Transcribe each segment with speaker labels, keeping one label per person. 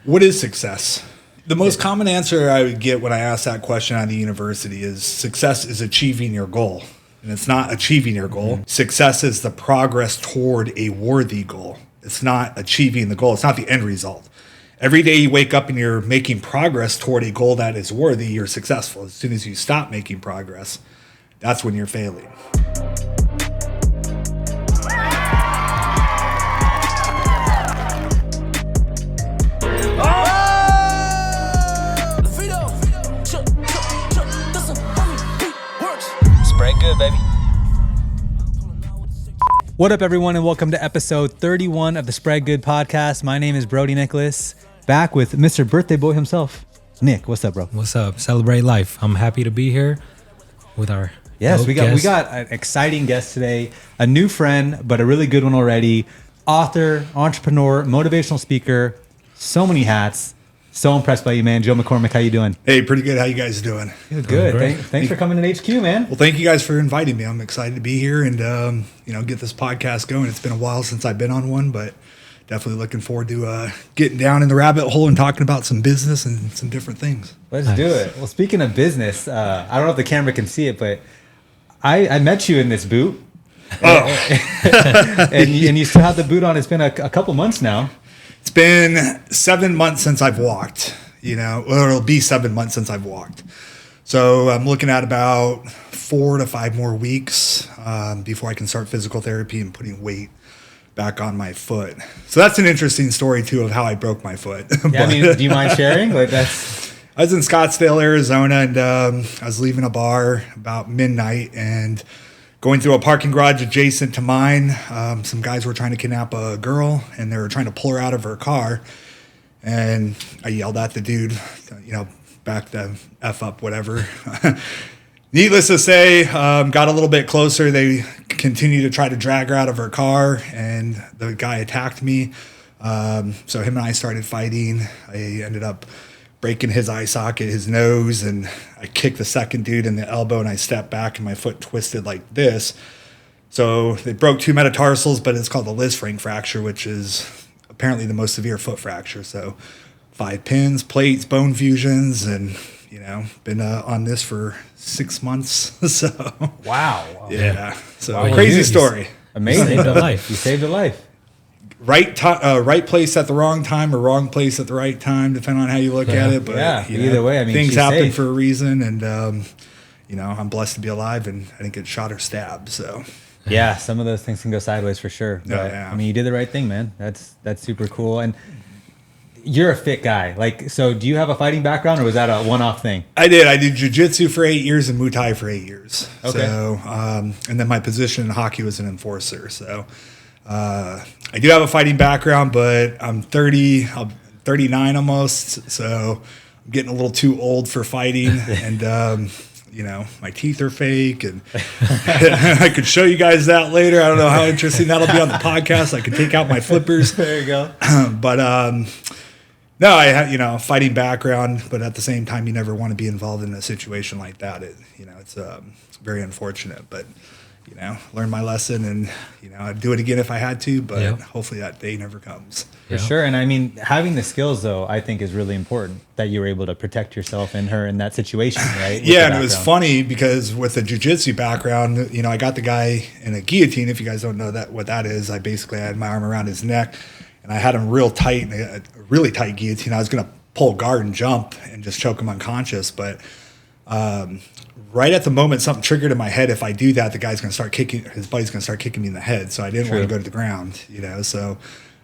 Speaker 1: What is success? The most common answer I would get when I ask that question at the university is success is achieving your goal. And it's not achieving your goal. Success is the progress toward a worthy goal. It's not achieving the goal. It's not the end result. Every day you wake up and you're making progress toward a goal that is worthy, you're successful. As soon as you stop making progress, that's when you're failing.
Speaker 2: Good, baby.
Speaker 3: What up, everyone, and welcome to episode 31 of the Spread Good podcast. My name is Brodi Nicholas, back with Mr. Birthday Boy himself, Nick. What's up, bro?
Speaker 4: What's up? Celebrate life. I'm happy to be here with our
Speaker 3: we
Speaker 4: guest.
Speaker 3: got an exciting guest today, a new friend, but a really good one already. Author, entrepreneur, motivational speaker, so many hats. So impressed by you, man. Joe McCormick, how you doing?
Speaker 1: Hey, pretty good. How you guys doing?
Speaker 3: Good. Thanks for coming to HQ, man.
Speaker 1: Well, thank you guys for inviting me. I'm excited to be here and get this podcast going. It's been a while since I've been on one, but definitely looking forward to getting down in the rabbit hole and talking about some business and some different things.
Speaker 3: Let's do it. Well, speaking of business, I don't know if the camera can see it, but I met you in this boot.
Speaker 1: Oh,
Speaker 3: and you still have the boot on. It's been a couple months now.
Speaker 1: It's been 7 months since I've walked, or it'll be 7 months since I've walked. So I'm looking at about 4 to 5 more weeks before I can start physical therapy and putting weight back on my foot. So that's an interesting story too of how I broke my foot.
Speaker 3: Yeah, do you mind sharing? I
Speaker 1: was in Scottsdale, Arizona, and I was leaving a bar about midnight and going through a parking garage adjacent to mine. Some guys were trying to kidnap a girl, and they were trying to pull her out of her car. And I yelled at the dude, back the F up, whatever. Needless to say, got a little bit closer. They continued to try to drag her out of her car, and the guy attacked me. So him and I started fighting. I ended up breaking his eye socket, his nose, and I kicked the second dude in the elbow, and I stepped back, and my foot twisted like this. So they broke 2 metatarsals, but it's called the Lisfranc fracture, which is apparently the most severe foot fracture. So 5 pins, plates, bone fusions, and been on this for 6 months. So
Speaker 3: wow,
Speaker 1: yeah. So
Speaker 4: wow.
Speaker 1: Crazy story.
Speaker 3: Amazing.
Speaker 4: You saved a life.
Speaker 3: You saved a life.
Speaker 1: Right place at the wrong time, or wrong place at the right time, depending on how you look at it. But
Speaker 3: either way,
Speaker 1: things happen for a reason, and I'm blessed to be alive, and I didn't get shot or stabbed. So
Speaker 3: yeah, some of those things can go sideways for sure. But, you did the right thing, man. That's super cool. And you're a fit guy. So do you have a fighting background, or was that a one-off thing?
Speaker 1: I did. I did jiu-jitsu for 8 years and Muay Thai for 8 years.
Speaker 3: Okay.
Speaker 1: So, and then my position in hockey was an enforcer. So, I do have a fighting background, but I'm 30, I'm 39 almost. So I'm getting a little too old for fighting, and, my teeth are fake, and I could show you guys that later. I don't know how interesting that'll be on the podcast. I could take out my flippers.
Speaker 3: There you go.
Speaker 1: But, no, I have, a fighting background, but at the same time, you never want to be involved in a situation like that. It's very unfortunate, but, learn my lesson, and, I'd do it again if I had to, but hopefully that day never comes.
Speaker 3: For sure. And having the skills, though, I think is really important, that you were able to protect yourself and her in that situation, right?
Speaker 1: Yeah, and it was funny because with the jiu-jitsu background, I got the guy in a guillotine. If you guys don't know what that is, I basically had my arm around his neck, and I had him real tight, a really tight guillotine. I was going to pull guard and jump and just choke him unconscious, but right at the moment something triggered in my head. If I do that, the guy's going to start kicking, his buddy's going to start kicking me in the head. So I didn't want to go to the ground, so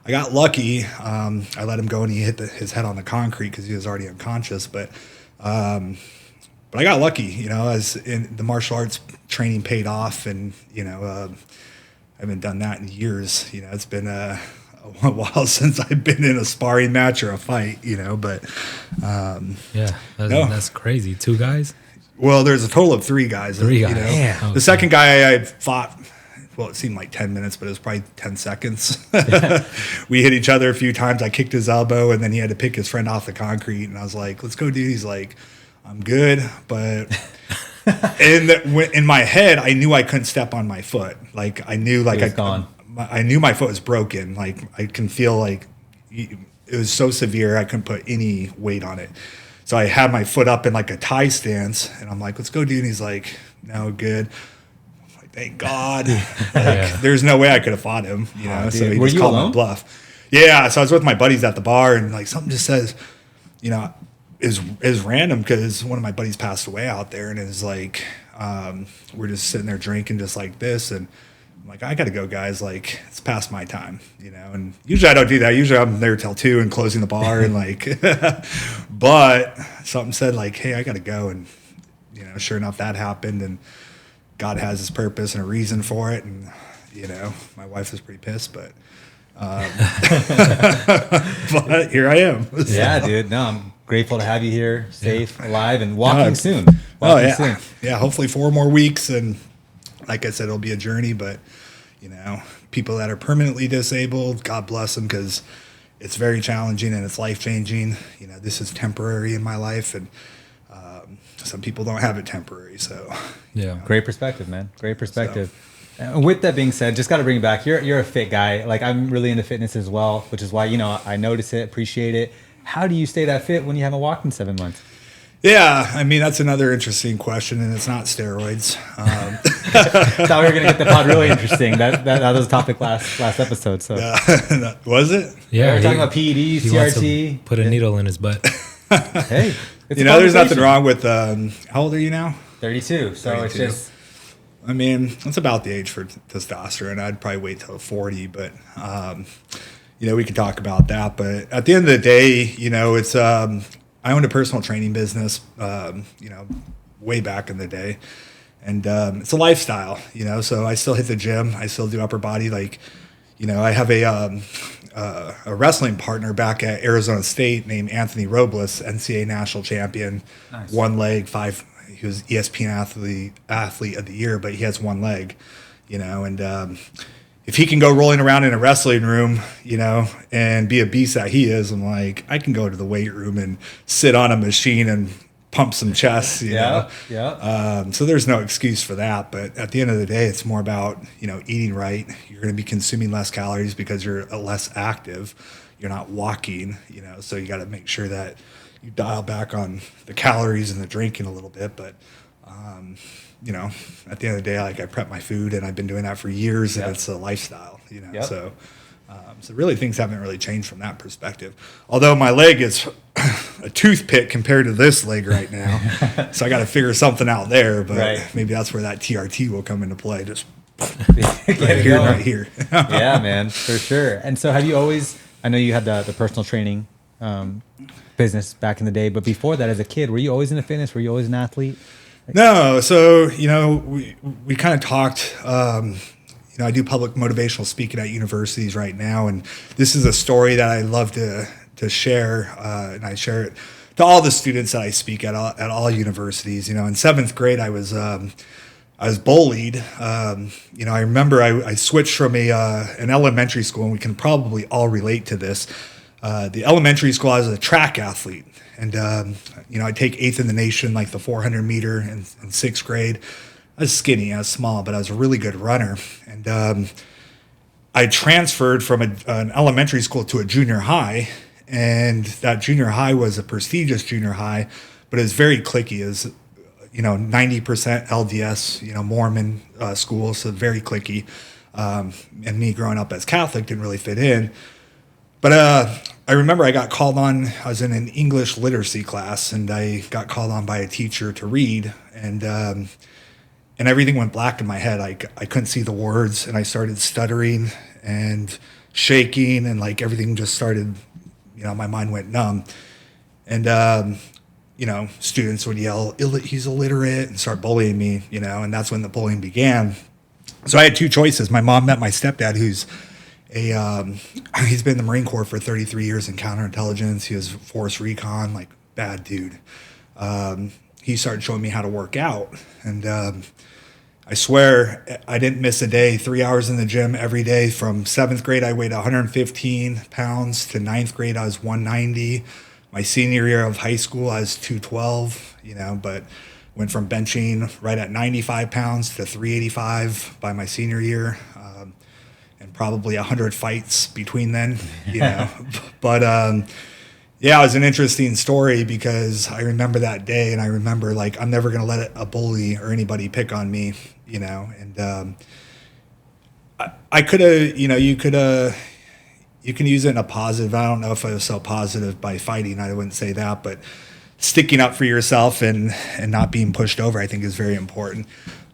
Speaker 1: I got lucky. I let him go, and he hit his head on the concrete because he was already unconscious. But I got lucky, as in the martial arts training paid off, and I haven't done that in years. It's been a while since I've been in a sparring match or a fight, but
Speaker 4: that's crazy. 2 guys.
Speaker 1: Well, there's a total of 3 guys.
Speaker 4: 3 guys.
Speaker 1: The second guy I fought, well, it seemed like 10 minutes, but it was probably 10 seconds. We hit each other a few times. I kicked his elbow, and then he had to pick his friend off the concrete. And I was like, let's go, dude. He's like, I'm good. But in my head, I knew I couldn't step on my foot. I knew I knew my foot was broken. I can feel it it was so severe I couldn't put any weight on it. So I had my foot up in like a tie stance, and I'm like, let's go, dude. And he's like, no, good. I'm like, thank God. There's no way I could have fought him, you know. So he just called my bluff. Yeah. So I was with my buddies at the bar, and like something just says, you know, is random because one of my buddies passed away out there, and it's like we're just sitting there drinking just like this, and I'm like, I gotta go, guys. Like, it's past my time, you know. And usually I don't do that. Usually I'm there till 2 and closing the bar, and like, but something said like, hey, I gotta go, and you know, sure enough, that happened, and God has His purpose and a reason for it, and you know, my wife was pretty pissed, but but here I am. So.
Speaker 3: Yeah, dude. No, I'm grateful to have you here, safe, alive, and walking soon.
Speaker 1: Soon. Yeah, hopefully 4 more weeks, and like I said, it'll be a journey, but you know, people that are permanently disabled, God bless them, because it's very challenging and it's life-changing. You know, this is temporary in my life, and some people don't have it temporary. So,
Speaker 3: yeah, great perspective, man. Great perspective. And with that being said, just got to bring it back. You're a fit guy. Like, I'm really into fitness as well, which is why, you know, I notice it, appreciate it. How do you stay that fit when you haven't walked in 7 months?
Speaker 1: Yeah, I mean, that's another interesting question, and it's not steroids.
Speaker 3: Thought we were going to get the pod really interesting. That was a topic last episode. So
Speaker 1: was it?
Speaker 4: Yeah,
Speaker 3: we were talking about PEDs, CRT.
Speaker 4: Put a needle in his butt.
Speaker 3: Hey,
Speaker 1: you know, there's nothing wrong with. How old are you now?
Speaker 3: 32. So 32. It's just.
Speaker 1: I mean, it's about the age for testosterone. I'd probably wait till 40, but you know, we could talk about that. But at the end of the day, you know, it's. I owned a personal training business, you know, way back in the day. And it's a lifestyle, you know, so I still hit the gym. I still do upper body. Like, you know, I have a wrestling partner back at Arizona State named Anthony Robles, NCAA national champion, nice. 1 leg, 5. He was ESPN athlete of the year, but he has 1 leg, you know, and if he can go rolling around in a wrestling room, you know, and be a beast that he is, I'm like, I can go to the weight room and sit on a machine and pump some chests, you know. Yeah. So there's no excuse for that. But at the end of the day, it's more about, you know, eating right. You're going to be consuming less calories because you're less active. You're not walking, you know, so you got to make sure that you dial back on the calories and the drinking a little bit. But, you know, at the end of the day, like, I prep my food, and I've been doing that for years, and it's a lifestyle, you know. Yep. So really things haven't really changed from that perspective. Although my leg is a toothpick compared to this leg right now. So I got to figure something out there, but maybe that's where that TRT will come into play. Just right here.
Speaker 3: Yeah, man, for sure. And so have you always, I know you had the personal training business back in the day, but before that, as a kid, were you always into fitness? Were you always an athlete?
Speaker 1: No. So, you know, we kind of talked, you know, I do public motivational speaking at universities right now, and this is a story that I love to share, and I share it to all the students that I speak at all universities. You know, in 7th grade, I was bullied. You know, I remember I switched from an elementary school, and we can probably all relate to this. The elementary school, I was a track athlete, and you know, I take 8th in the nation, like the 400 meter in 6th grade. I was skinny, I was small, but I was a really good runner. And I transferred from an elementary school to a junior high, and that junior high was a prestigious junior high, but it was very cliquey. It was, you know, 90% LDS, you know, Mormon school, so very cliquey. And me growing up as Catholic didn't really fit in. But I remember I got called on, I was in an English literacy class, and I got called on by a teacher to read, and everything went black in my head. I couldn't see the words, and I started stuttering and shaking, and like everything just started, you know, my mind went numb. And, you know, students would yell, he's illiterate, and start bullying me, you know, and that's when the bullying began. So I had 2 choices. My mom met my stepdad, who's he's been in the Marine Corps for 33 years in counterintelligence. He was force recon, like, bad dude. He started showing me how to work out, and I swear I didn't miss a day. 3 hours in the gym every day. From 7th grade, I weighed 115 pounds to 9th grade, I was 190. My senior year of high school, I was 212, you know, but went from benching right at 95 pounds to 385 by my senior year. and probably 100 fights between then, you know. But yeah, it was an interesting story because I remember that day, and I remember like I'm never gonna let a bully or anybody pick on me, you know. And I could have, you know, you can use it in a positive. I don't know if I was so positive by fighting. I wouldn't say that, but sticking up for yourself and not being pushed over, I think, is very important.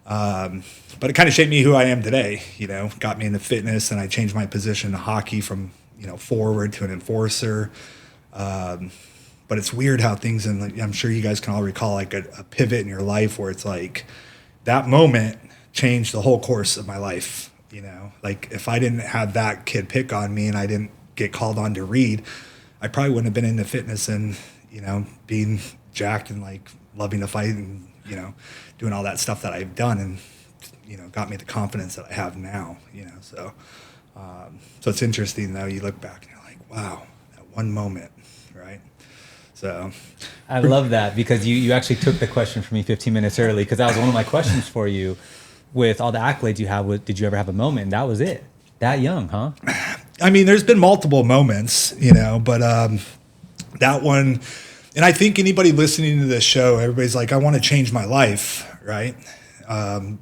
Speaker 1: But it kind of shaped me who I am today. You know, got me into fitness, and I changed my position in hockey from, you know, forward to an enforcer. But it's weird how things, and I'm sure you guys can all recall like a pivot in your life where it's like that moment changed the whole course of my life. You know, like if I didn't have that kid pick on me and I didn't get called on to read, I probably wouldn't have been into fitness and, you know, being jacked and like loving to fight and, you know, doing all that stuff that I've done, and, you know, got me the confidence that I have now, you know. So so it's interesting though, you look back and you're like, wow, that one moment, right? So
Speaker 3: I love that, because you actually took the question from me 15 minutes early, because that was one of my questions for you. With all the accolades you have, did you ever have a moment? And that was it. That young, huh?
Speaker 1: I mean, there's been multiple moments, you know, but that one, and I think anybody listening to this show, everybody's like, I want to change my life, right?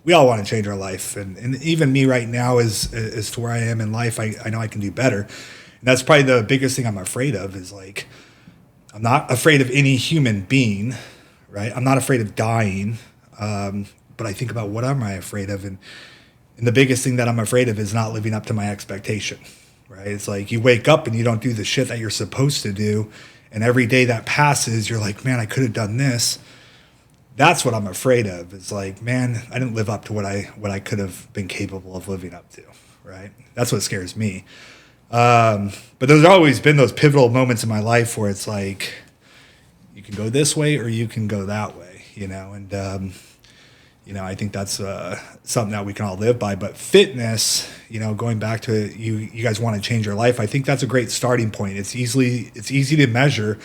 Speaker 1: We all want to change our life, and even me right now is to where I am in life. I know I can do better, and that's probably the biggest thing I'm afraid of. Is like, I'm not afraid of any human being, right? I'm not afraid of dying. But I think about what am I afraid of, and the biggest thing that I'm afraid of is not living up to my expectation, right? It's like you wake up and you don't do the shit that you're supposed to do, and every day that passes, you're like, man, I could have done this. That's what I'm afraid of. It's like, man, I didn't live up to what I could have been capable of living up to, right? That's what scares me. But there's always been those pivotal moments in my life where it's like, you can go this way or you can go that way, you know, and you know, I think that's something that we can all live by. But fitness, you know, going back to it, you guys want to change your life. I think that's a great starting point. It's easy to measure,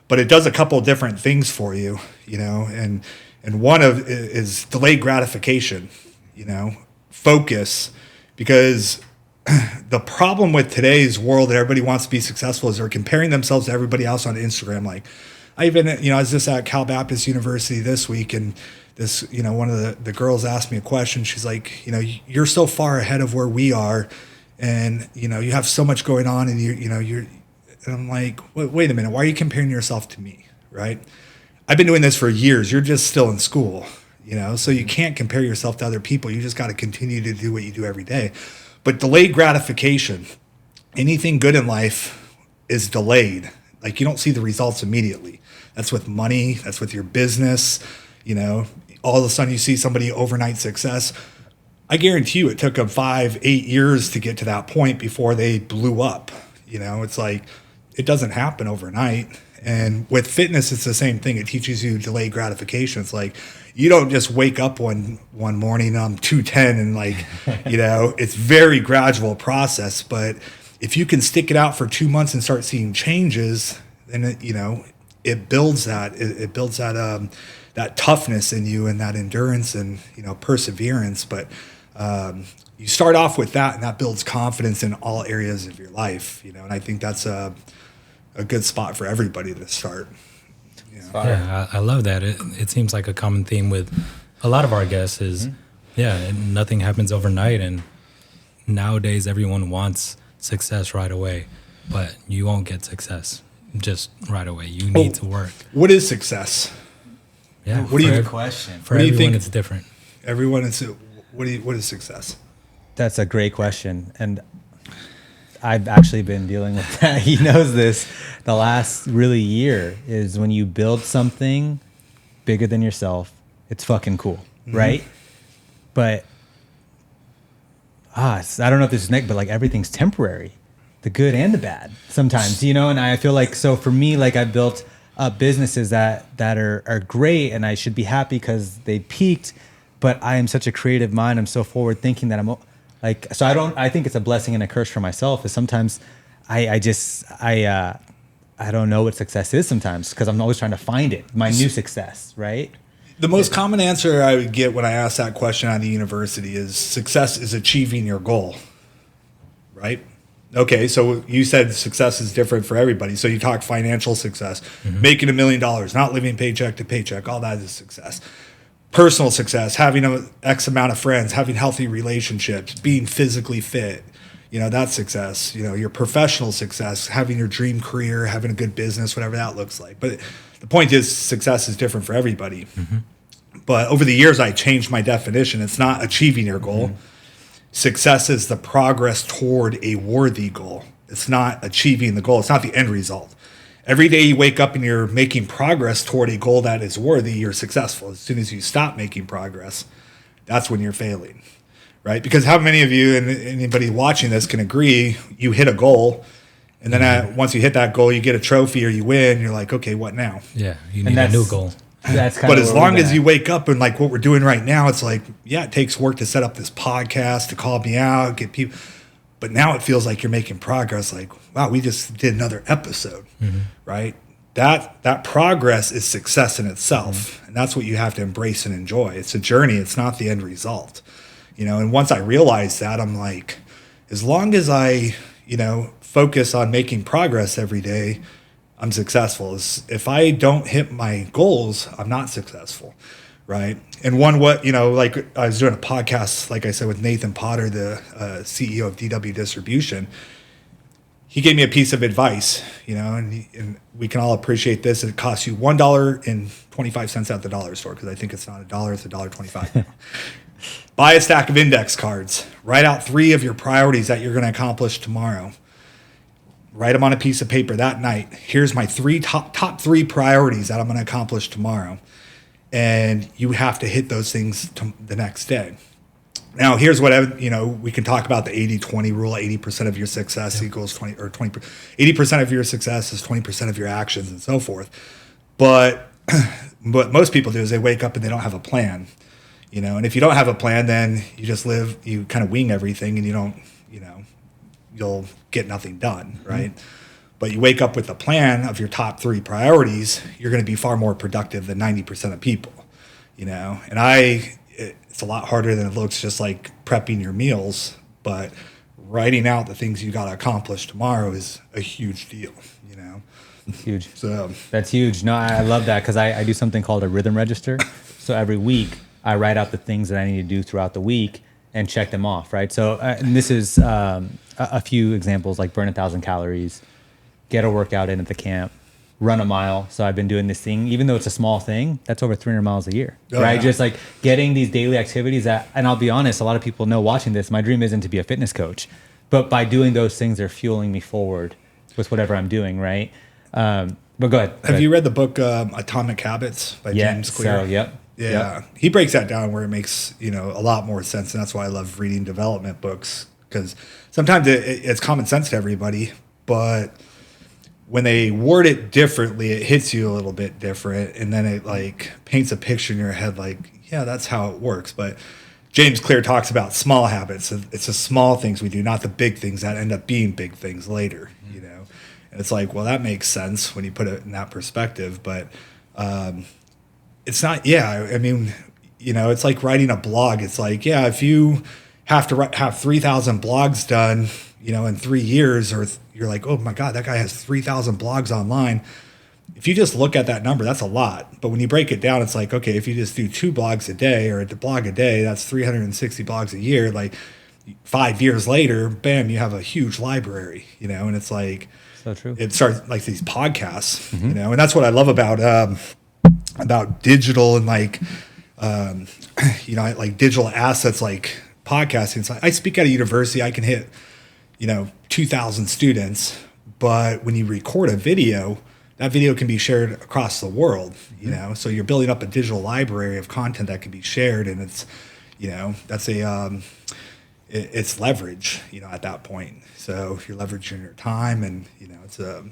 Speaker 1: but it does a couple of different things for you, you know, and one of is delayed gratification, you know, focus, because the problem with today's world that everybody wants to be successful is they're comparing themselves to everybody else on Instagram. Like I was just at Cal Baptist University this week, and this, you know, one of the girls asked me a question. She's like, you know, you're so far ahead of where we are, and, you know, you have so much going on, and you're, and I'm like, wait a minute, why are you comparing yourself to me, right? I've been doing this for years. You're just still in school, you know, so you can't compare yourself to other people. You just got to continue to do what you do every day. But delayed gratification, anything good in life is delayed. Like you don't see the results immediately. That's with money. That's with your business. You know, all of a sudden you see somebody overnight success. I guarantee you it took them 5-8 years to get to that point before they blew up. You know, it's like, it doesn't happen overnight. And with fitness, it's the same thing. It teaches you delayed gratification. It's like, you don't just wake up one morning, I'm 210, and like, you know, it's very gradual process. But if you can stick it out for 2 months and start seeing changes, then it, you know, it builds that, that toughness in you, and that endurance, and, you know, perseverance. But you start off with that, and that builds confidence in all areas of your life, you know. And I think that's a good spot for everybody to start. You know?
Speaker 4: Yeah, I love that. It seems like a common theme with a lot of our guests is, nothing happens overnight, and nowadays everyone wants success right away, but you won't get success just right away. You need to work.
Speaker 1: What is success?
Speaker 4: Yeah,
Speaker 1: what do you
Speaker 3: question?
Speaker 4: For
Speaker 1: what do you
Speaker 4: everyone,
Speaker 1: think?
Speaker 4: it's different.
Speaker 1: Everyone is. What is success?
Speaker 3: That's a great question, and I've actually been dealing with that. He knows this. The last really year is when you build something bigger than yourself. It's fucking cool, right? But I don't know if this is Nick, but like everything's temporary, the good and the bad sometimes, you know. And I feel like, so for me, like I built up businesses that are great, and I should be happy because they peaked. But I am such a creative mind. I'm so forward thinking that I'm like, so I think it's a blessing and a curse for myself. Is sometimes I don't know what success is sometimes, because I'm always trying to find it, my new success, right?
Speaker 1: The most common answer I would get when I ask that question at the university is success is achieving your goal. right? Okay, so you said success is different for everybody. So you talk financial success, making $1 million, not living paycheck to paycheck, all that is success. Personal success, having a X amount of friends, having healthy relationships, being physically fit, that's success. Your professional success, having your dream career, having a good business, whatever that looks like. But the point is, success is different for everybody. But over the years, I changed my definition. It's not achieving your goal. Success is the progress toward a worthy goal. It's not achieving the goal. It's not the end result. Every day you wake up and you're making progress toward a goal that is worthy, you're successful. As soon as you stop making progress, that's when you're failing, right? Because how many of you and anybody watching this can agree you hit a goal, and then once you hit that goal, you get a trophy or you win, you're like, okay, what now?
Speaker 4: Yeah, you need a new goal.
Speaker 1: But as long as you wake up and like what we're doing right now, it's like, yeah, it takes work to set up this podcast, to call me out, get people. But now it feels like you're making progress. Like, wow, we just did another episode, right? That progress is success in itself. And that's what you have to embrace and enjoy. It's a journey. It's not the end result, and once I realized that, I'm like, as long as I, focus on making progress every day, I'm successful. If I don't hit my goals, I'm not successful, right? And like I was doing a podcast, like I said, with Nathan Potter, the CEO of DW Distribution. He gave me a piece of advice, and we can all appreciate this. It costs you $1.25 at the dollar store, because I think it's not $1, it's $1.25. Buy a stack of index cards. Write out 3 of your priorities that you're going to accomplish tomorrow. Write them on a piece of paper that night. Here's my top 3 priorities that I'm going to accomplish tomorrow. And you have to hit those things the next day. Now, here's what, we can talk about the 80-20 rule. 80% of your success equals 80% of your success is 20% of your actions and so forth. But what most people do is they wake up and they don't have a plan, and if you don't have a plan, then you just you kind of wing everything, and you don't, you'll get nothing done, right? But you wake up with a plan of your top 3 priorities, you're going to be far more productive than 90% of people, and it's a lot harder than it looks, just like prepping your meals, but writing out the things you got to accomplish tomorrow is a huge deal,
Speaker 3: It's huge.
Speaker 1: So
Speaker 3: that's huge. No, I love that, because I do something called a rhythm register. So every week I write out the things that I need to do throughout the week and check them off, right? So and this is a few examples, like burn 1,000 calories, get a workout in at the camp, run a mile. So I've been doing this thing, even though it's a small thing, that's over 300 miles a year, right? Yeah. Just like getting these daily activities and I'll be honest, a lot of people know watching this, my dream isn't to be a fitness coach, but by doing those things, they're fueling me forward with whatever I'm doing, right? But go ahead.
Speaker 1: Have you read the book Atomic Habits by James Clear?
Speaker 3: So, yep.
Speaker 1: Yeah,
Speaker 3: yep.
Speaker 1: He breaks that down where it makes, a lot more sense. And that's why I love reading development books, because sometimes it's common sense to everybody, but when they word it differently, it hits you a little bit different. And then it like paints a picture in your head like, yeah, that's how it works. But James Clear talks about small habits. It's the small things we do, not the big things that end up being big things later, And it's like, well, that makes sense when you put it in that perspective. But it's not, it's like writing a blog. It's like, yeah, if you have to have 3,000 blogs done, in 3 years, or you're like, oh my God, that guy has 3,000 blogs online. If you just look at that number, that's a lot. But when you break it down, it's like, okay, if you just do 2 blogs a day or a blog a day, that's 360 blogs a year. Like 5 years later, bam, you have a huge library, and it's like,
Speaker 3: so true.
Speaker 1: It starts like these podcasts, and that's what I love about digital and like digital assets like podcasting. It's like I speak at a university, I can hit 2,000 students, but when you record a video, that video can be shared across the world, so you're building up a digital library of content that can be shared, and it's that's it's leverage at that point. So if you're leveraging your time, and it's a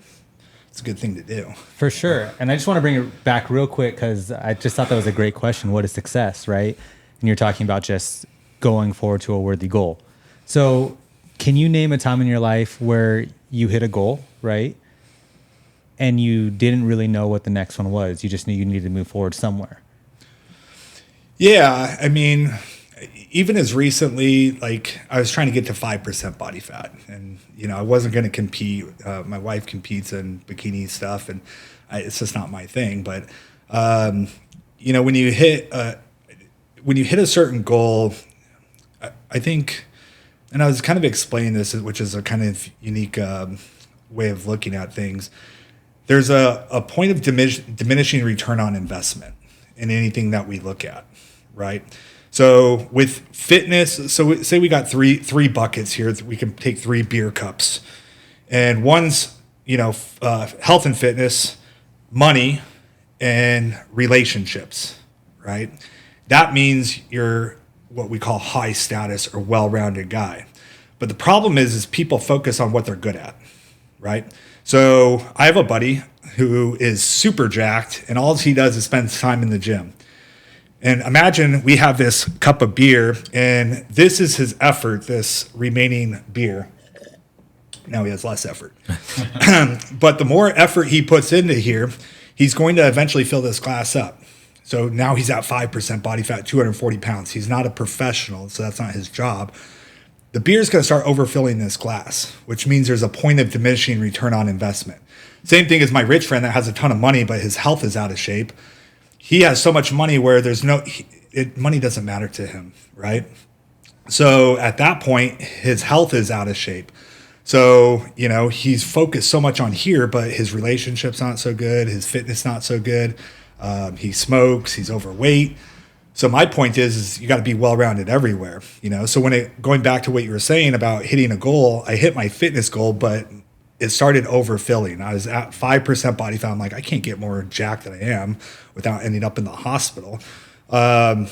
Speaker 1: good thing to do.
Speaker 3: For sure. And I just want to bring it back real quick, because I just thought that was a great question. What is success, right? And you're talking about just going forward to a worthy goal. So can you name a time in your life where you hit a goal, right? And you didn't really know what the next one was. You just knew you needed to move forward somewhere.
Speaker 1: Yeah. I mean, even as recently, like I was trying to get to 5% body fat, and I wasn't going to compete. My wife competes in bikini stuff, and it's just not my thing. But when you hit a certain goal, I think, and I was kind of explaining this, which is a kind of unique way of looking at things. There's a point of diminishing return on investment in anything that we look at, right? So with fitness, so say we got three buckets here. We can take 3 beer cups, and one's health and fitness, money, and relationships, right? That means you're what we call high status or well-rounded guy. But the problem is people focus on what they're good at, right? So I have a buddy who is super jacked, and all he does is spend time in the gym. And imagine we have this cup of beer, and this is his effort, this remaining beer. Now he has less effort. But the more effort he puts into here, he's going to eventually fill this glass up. So now he's at 5% body fat, 240 pounds. He's not a professional, so that's not his job. The beer is going to start overfilling this glass, which means there's a point of diminishing return on investment. Same thing as my rich friend that has a ton of money, but his health is out of shape. He has so much money where money doesn't matter to him, right? So at that point, his health is out of shape. So, he's focused so much on here, but his relationship's not so good. His fitness not so good. He smokes, he's overweight. So my point is you got to be well-rounded everywhere, So going back to what you were saying about hitting a goal, I hit my fitness goal, but it started overfilling. I was at 5% body fat. I'm like, I can't get more jacked than I am without ending up in the hospital. And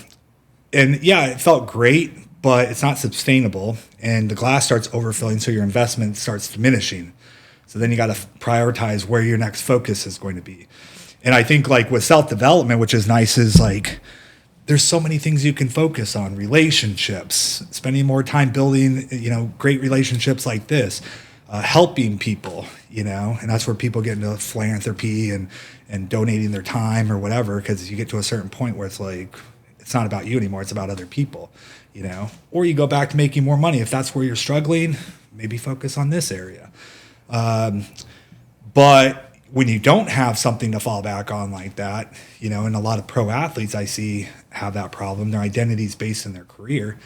Speaker 1: yeah, it felt great, but it's not sustainable. And the glass starts overfilling, so your investment starts diminishing. So then you got to prioritize where your next focus is going to be. And I think like with self-development, which is nice, is like there's so many things you can focus on. Relationships, spending more time building, great relationships like this. Helping people, and that's where people get into philanthropy and donating their time or whatever, because you get to a certain point where it's like, it's not about you anymore, it's about other people, or you go back to making more money. If that's where you're struggling, maybe focus on this area. But when you don't have something to fall back on like that, and a lot of pro athletes I see have that problem, their identity is based in their career.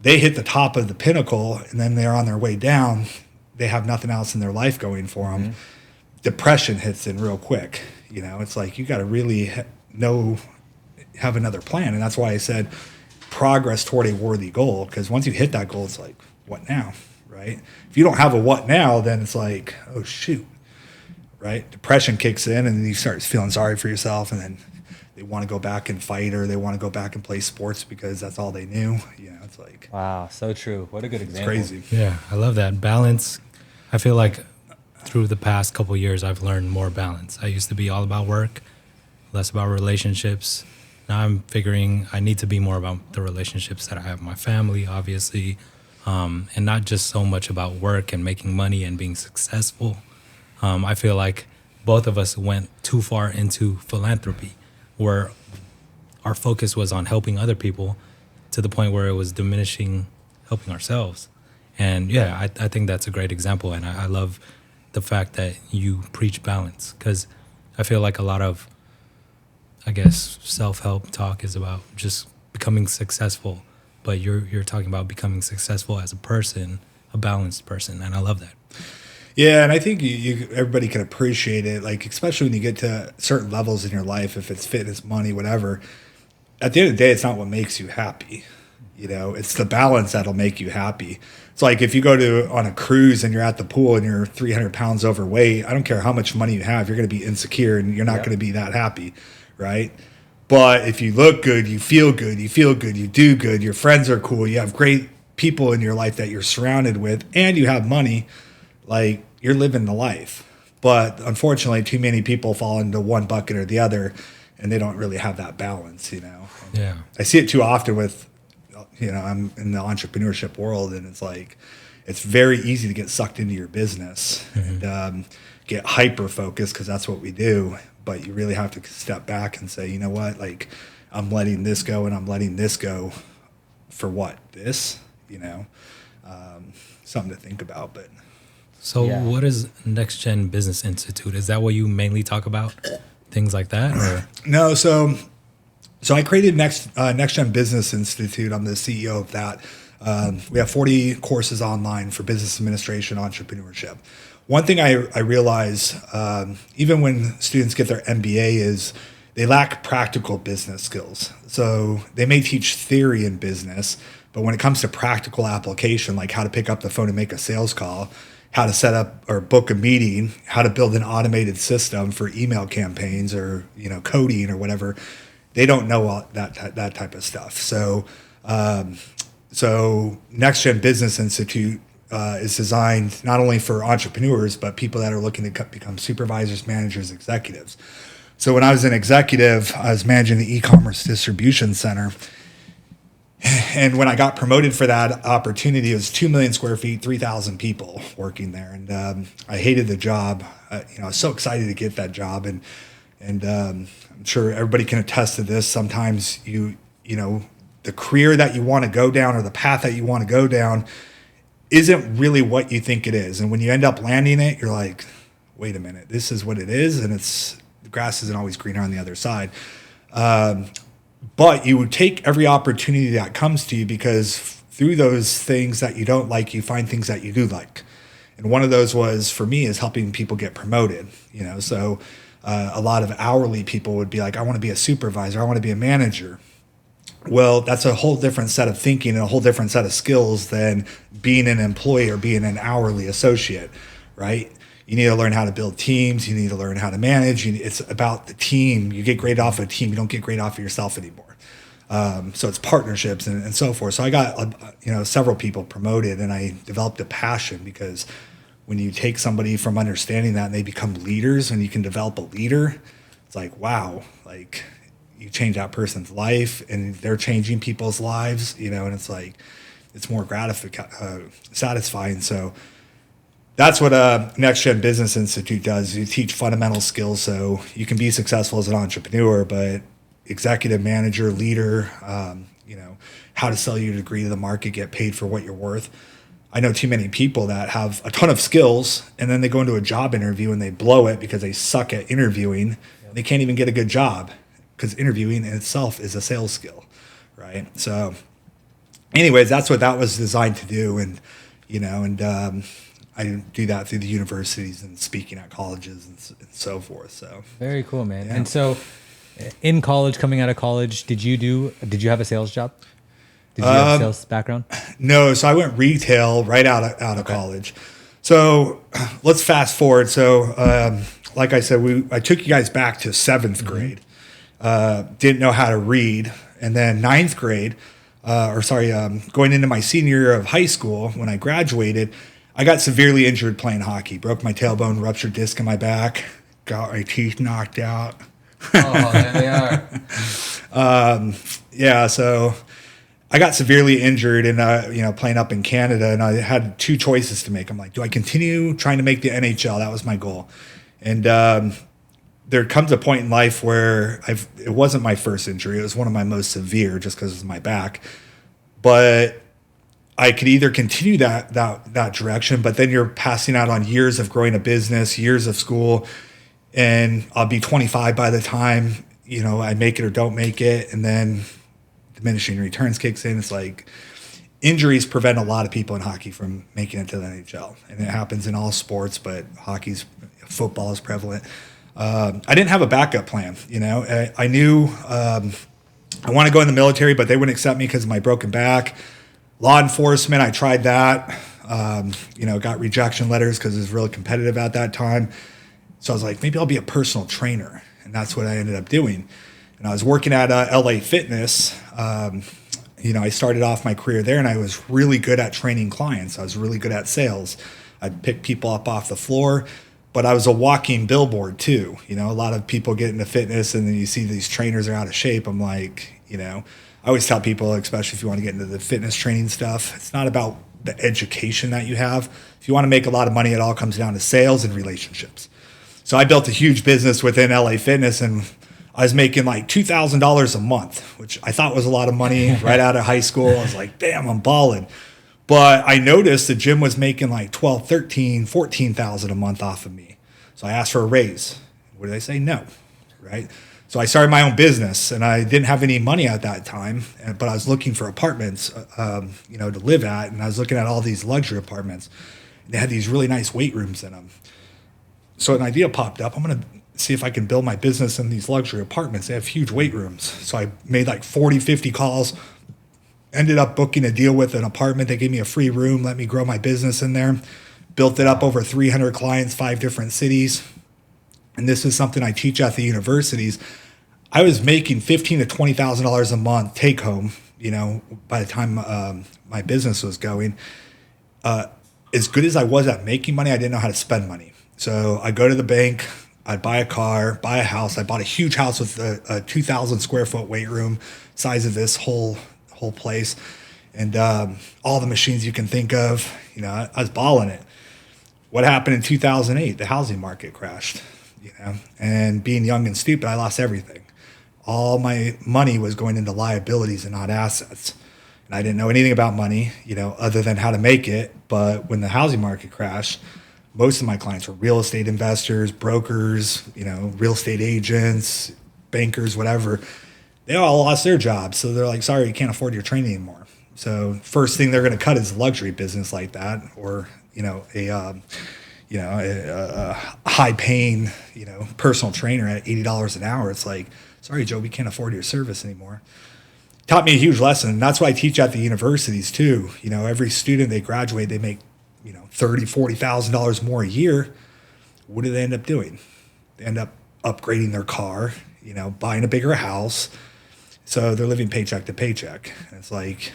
Speaker 1: They hit the top of the pinnacle and then they're on their way down. They have nothing else in their life going for them. Mm-hmm. Depression hits in real quick. It's like you got to really have another plan. And that's why I said progress toward a worthy goal, because once you hit that goal, it's like, what now, right? If you don't have a what now, then it's like, oh, shoot, right? Depression kicks in, and then you start feeling sorry for yourself, and then they want to go back and fight, or they want to go back and play sports because that's all they knew. It's like,
Speaker 3: wow, so true. What a good example.
Speaker 1: It's crazy.
Speaker 4: Yeah, I love that. Balance. I feel like through the past couple of years, I've learned more balance. I used to be all about work, less about relationships. Now I'm figuring I need to be more about the relationships that I have with my family, obviously, and not just so much about work and making money and being successful. I feel like both of us went too far into philanthropy, where our focus was on helping other people to the point where it was diminishing helping ourselves. And yeah, I think that's a great example. And I love the fact that you preach balance, because I feel like a lot of, I guess, self-help talk is about just becoming successful. But you're talking about becoming successful as a person, a balanced person. And I love that.
Speaker 1: Yeah, and I think everybody can appreciate it, like especially when you get to certain levels in your life, if it's fitness, money, whatever. At the end of the day, it's not what makes you happy. It's the balance that'll make you happy. It's like if you go on a cruise and you're at the pool and you're 300 pounds overweight, I don't care how much money you have, you're going to be insecure and you're not going to be that happy, right? But if you look good, you feel good, you do good, your friends are cool, you have great people in your life that you're surrounded with, and you have money, like you're living the life. But unfortunately, too many people fall into one bucket or the other, and they don't really have that balance,
Speaker 4: Yeah.
Speaker 1: I see it too often with, I'm in the entrepreneurship world, and it's like, it's very easy to get sucked into your business and get hyper focused, because that's what we do. But you really have to step back and say, you know what, like I'm letting this go and I'm letting this go for what? This, something to think about. But
Speaker 4: So what is NexGen Business Institute? Is that what you mainly talk about? Things like that? Or?
Speaker 1: no, so I created NexGen Business Institute. I'm the CEO of that. We have 40 courses online for business administration, entrepreneurship. One thing I realize, even when students get their MBA, is they lack practical business skills. So they may teach theory in business, but when it comes to practical application, like how to pick up the phone and make a sales call, how to set up or book a meeting, how to build an automated system for email campaigns or coding or whatever, they don't know all that type of stuff. So NexGen Business Institute is designed not only for entrepreneurs, but people that are looking to become supervisors, managers, executives. So when I was an executive, I was managing the e-commerce distribution center. And when I got promoted for that opportunity, it was 2 million square feet, 3,000 people working there. And I hated the job. I was so excited to get that job. And I'm sure everybody can attest to this. Sometimes the career that you want to go down or the path that you want to go down isn't really what you think it is. And when you end up landing it, you're like, wait a minute, this is what it is. And the grass isn't always greener on the other side. But you would take every opportunity that comes to you, because through those things that you don't like, you find things that you do like. And one of those was, for me, is helping people get promoted. So a lot of hourly people would be like, I want to be a supervisor, I want to be a manager. Well, that's a whole different set of thinking and a whole different set of skills than being an employee or being an hourly associate, right? You need to learn how to build teams. You need to learn how to manage. It's about the team. You get great off a team. You don't get great off of yourself anymore. So it's partnerships and so forth. So I got several people promoted, and I developed a passion, because when you take somebody from understanding that and they become leaders, and you can develop a leader, it's like, wow, like you change that person's life and they're changing people's lives, and it's like, it's more satisfying. So that's what NexGen Business Institute does. You teach fundamental skills so you can be successful as an entrepreneur, but executive, manager, leader, how to sell your degree to the market, get paid for what you're worth. I know too many people that have a ton of skills, and then they go into a job interview and they blow it because they suck at interviewing. They can't even get a good job, because interviewing in itself is a sales skill, right? So anyways, that's what that was designed to do. And, I do that through the universities and speaking at colleges and so forth. So
Speaker 3: very cool, man.
Speaker 1: Yeah.
Speaker 3: And so in college, coming out of college, did you have a sales job? Did you have a sales background?
Speaker 1: No. So I went retail right out of college. So let's fast forward. So like I said, I took you guys back to 7th grade. Didn't know how to read. And then 9th grade, going into my senior year of high school, when I graduated, I got severely injured playing hockey. Broke my tailbone, ruptured disc in my back, got my teeth knocked out.
Speaker 3: Oh, there they are.
Speaker 1: So I got severely injured and, playing up in Canada, and I had two choices to make. I'm like, do I continue trying to make the NHL? That was my goal. And there comes a point in life where it wasn't my first injury. It was one of my most severe, just because it was my back. But I could either continue that direction, but then you're passing out on years of growing a business, years of school, and I'll be 25 by the time, I make it or don't make it. And then diminishing returns kicks in. It's like injuries prevent a lot of people in hockey from making it to the NHL. And it happens in all sports, but football is prevalent. I didn't have a backup plan. I knew I want to go in the military, but they wouldn't accept me because of my broken back. Law enforcement, I tried that. Got rejection letters because it was really competitive at that time. So I was like, maybe I'll be a personal trainer. And that's what I ended up doing. And I was working at LA Fitness. I started off my career there, and I was really good at training clients. I was really good at sales. I'd pick people up off the floor, but I was a walking billboard too. A lot of people get into fitness and then you see these trainers are out of shape. I'm like, I always tell people, especially if you want to get into the fitness training stuff, it's not about the education that you have. If you want to make a lot of money, it all comes down to sales and relationships. So I built a huge business within LA Fitness, and I was making like $2,000 a month, which I thought was a lot of money right out of high school. I was like, damn, I'm balling. But I noticed the gym was making like 12, 13, 14,000 a month off of me. So I asked for a raise. What did they say? No, right? So I started my own business, and I didn't have any money at that time, but I was looking for apartments, to live at, and I was looking at all these luxury apartments. They had these really nice weight rooms in them. So an idea popped up. I'm going to see if I can build my business in these luxury apartments. They have huge weight rooms. So I made like 40, 50 calls, ended up booking a deal with an apartment. They gave me a free room, let me grow my business in there, built it up over 300 clients, 5 different cities. And this is something I teach at the universities. I was making $15,000 to $20,000 a month take home, by the time my business was going. As good as I was at making money, I didn't know how to spend money. So I go to the bank, I'd buy a car, buy a house. I bought a huge house with a 2,000 square foot weight room, size of this whole place, and all the machines you can think of. I was balling it. What happened in 2008? The housing market crashed. And being young and stupid, I lost everything. All my money was going into liabilities and not assets. And I didn't know anything about money, other than how to make it. But when the housing market crashed, most of my clients were real estate investors, brokers, real estate agents, bankers, whatever. They all lost their jobs. So they're like, sorry, you can't afford your training anymore. So first thing they're going to cut is a luxury business like that, or, a high-paying, personal trainer at $80 an hour. It's like, sorry, Joe, we can't afford your service anymore. Taught me a huge lesson. And that's what I teach at the universities too. Every student, they graduate, they make, $30,000, $40,000 more a year. What do they end up doing? They end up upgrading their car, buying a bigger house. So they're living paycheck to paycheck. And it's like,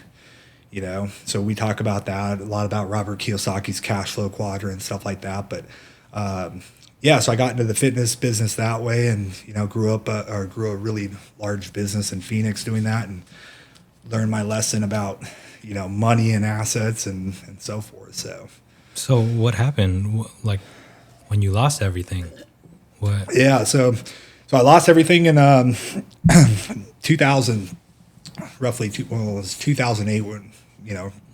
Speaker 1: so we talk about that, a lot about Robert Kiyosaki's cash flow quadrant and stuff like that. But so I got into the fitness business that way, and grew a really large business in Phoenix doing that, and learned my lesson about money and assets and so forth.
Speaker 4: So what happened? Like when you lost everything? What?
Speaker 1: Yeah, so I lost everything in 2000, roughly. It was 2008 when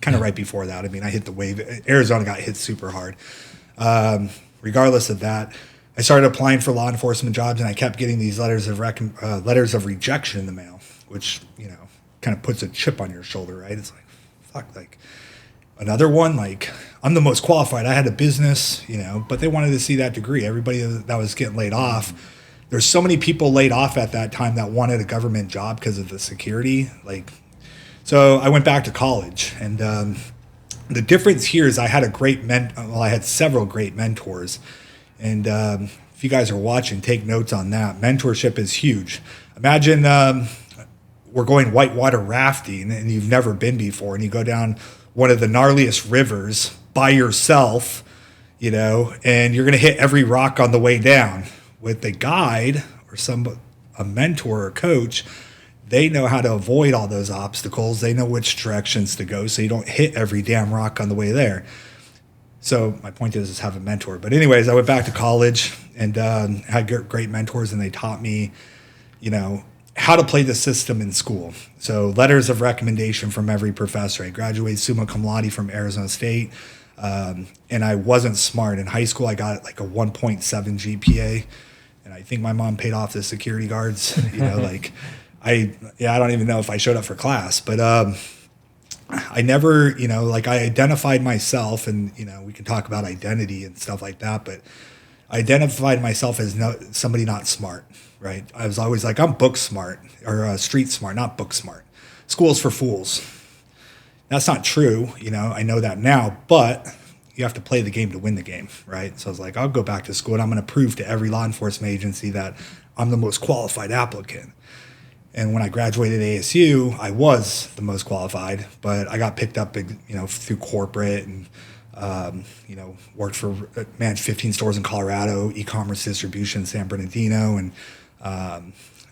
Speaker 1: kind of right before that. I mean, I hit the wave. Arizona got hit super hard. Regardless of that, I started applying for law enforcement jobs, and I kept getting these letters of rejection in the mail, which kind of puts a chip on your shoulder, right? It's like, fuck, like another one. Like, I'm the most qualified. I had a business, but they wanted to see that degree. Everybody that was getting laid off. There's so many people laid off at that time that wanted a government job because of the security. So I went back to college, and the difference here is I had I had several great mentors. And if you guys are watching, take notes on that. Mentorship is huge. Imagine we're going whitewater rafting and you've never been before, and you go down one of the gnarliest rivers by yourself, and you're going to hit every rock on the way down. With a guide or a mentor or coach, they know how to avoid all those obstacles. They know which directions to go so you don't hit every damn rock on the way there. So my point is have a mentor. But anyways, I went back to college and had great mentors, and they taught me, how to play the system in school. So letters of recommendation from every professor. I graduated summa cum laude from Arizona State, and I wasn't smart. In high school, I got like a 1.7 GPA, and I think my mom paid off the security guards. I don't even know if I showed up for class, but I never, I identified myself, and, we can talk about identity and stuff like that, but I identified myself as somebody not smart, right? I was always like, I'm book smart or street smart, not book smart. School's for fools. That's not true. I know that now, but you have to play the game to win the game, right? So I was like, I'll go back to school and I'm going to prove to every law enforcement agency that I'm the most qualified applicant. And when I graduated ASU, I was the most qualified, but I got picked up, through corporate and, managed 15 stores in Colorado, e-commerce distribution in San Bernardino, and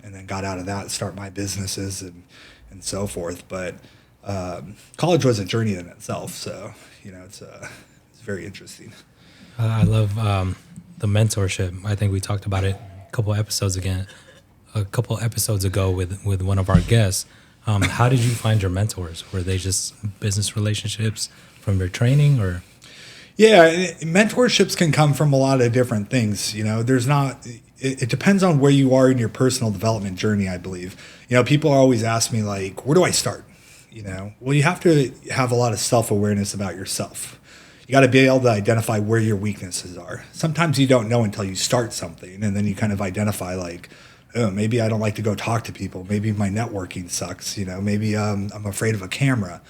Speaker 1: then got out of that, start my businesses and so forth. But college was a journey in itself, so it's very interesting.
Speaker 4: I love the mentorship. I think we talked about it a couple episodes a couple episodes ago with one of our guests. How did you find your mentors? Were they just business relationships from your training, or?
Speaker 1: Yeah, mentorships can come from a lot of different things. It depends on where you are in your personal development journey, I believe. People always ask me, like, where do I start? Well, you have to have a lot of self-awareness about yourself. You got to be able to identify where your weaknesses are. Sometimes you don't know until you start something, and then you kind of identify, like, oh, maybe I don't like to go talk to people. Maybe my networking sucks. Maybe I'm afraid of a camera.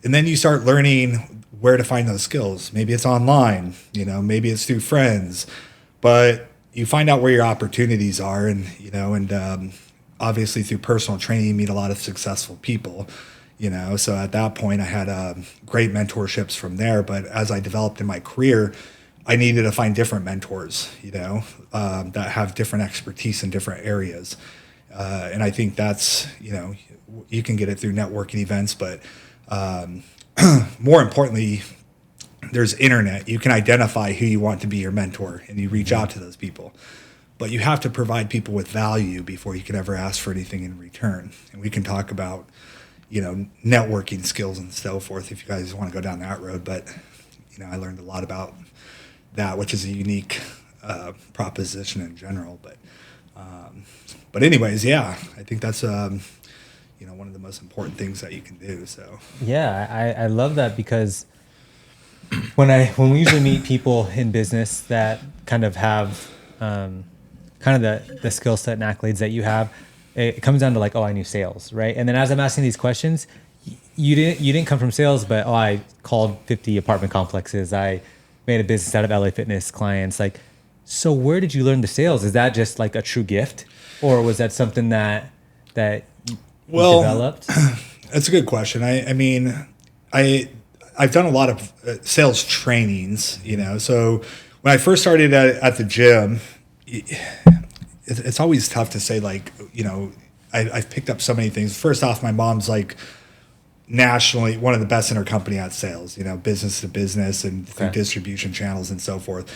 Speaker 1: And then you start learning where to find those skills. Maybe it's online, maybe it's through friends, but you find out where your opportunities are, and obviously through personal training, you meet a lot of successful people, so at that point I had great mentorships from there. But as I developed in my career, I needed to find different mentors, that have different expertise in different areas. And I think that's, you can get it through networking events, but more importantly, there's internet. You can identify who you want to be your mentor, and you reach out to those people. But you have to provide people with value before you can ever ask for anything in return. And we can talk about, networking skills and so forth if you guys want to go down that road. But, I learned a lot about that, which is a unique proposition in general. But anyways, yeah, I think that's one of the most important things that you can do. So
Speaker 3: yeah, I love that, because when we usually meet people in business that kind of have kind of the skill set and accolades that you have, it comes down to like, oh, I knew sales, right? And then as I'm asking these questions, you didn't come from sales, but I called 50 apartment complexes. I made a business out of LA Fitness clients. Like, so where did you learn the sales? Is that just like a true gift, or was that something that you developed?
Speaker 1: That's a good question. I've done a lot of sales trainings, So when I first started at the gym, it's always tough to say, like, I've picked up so many things. First off, my mom's like nationally one of the best in her company at sales, business to business and through distribution channels and so forth.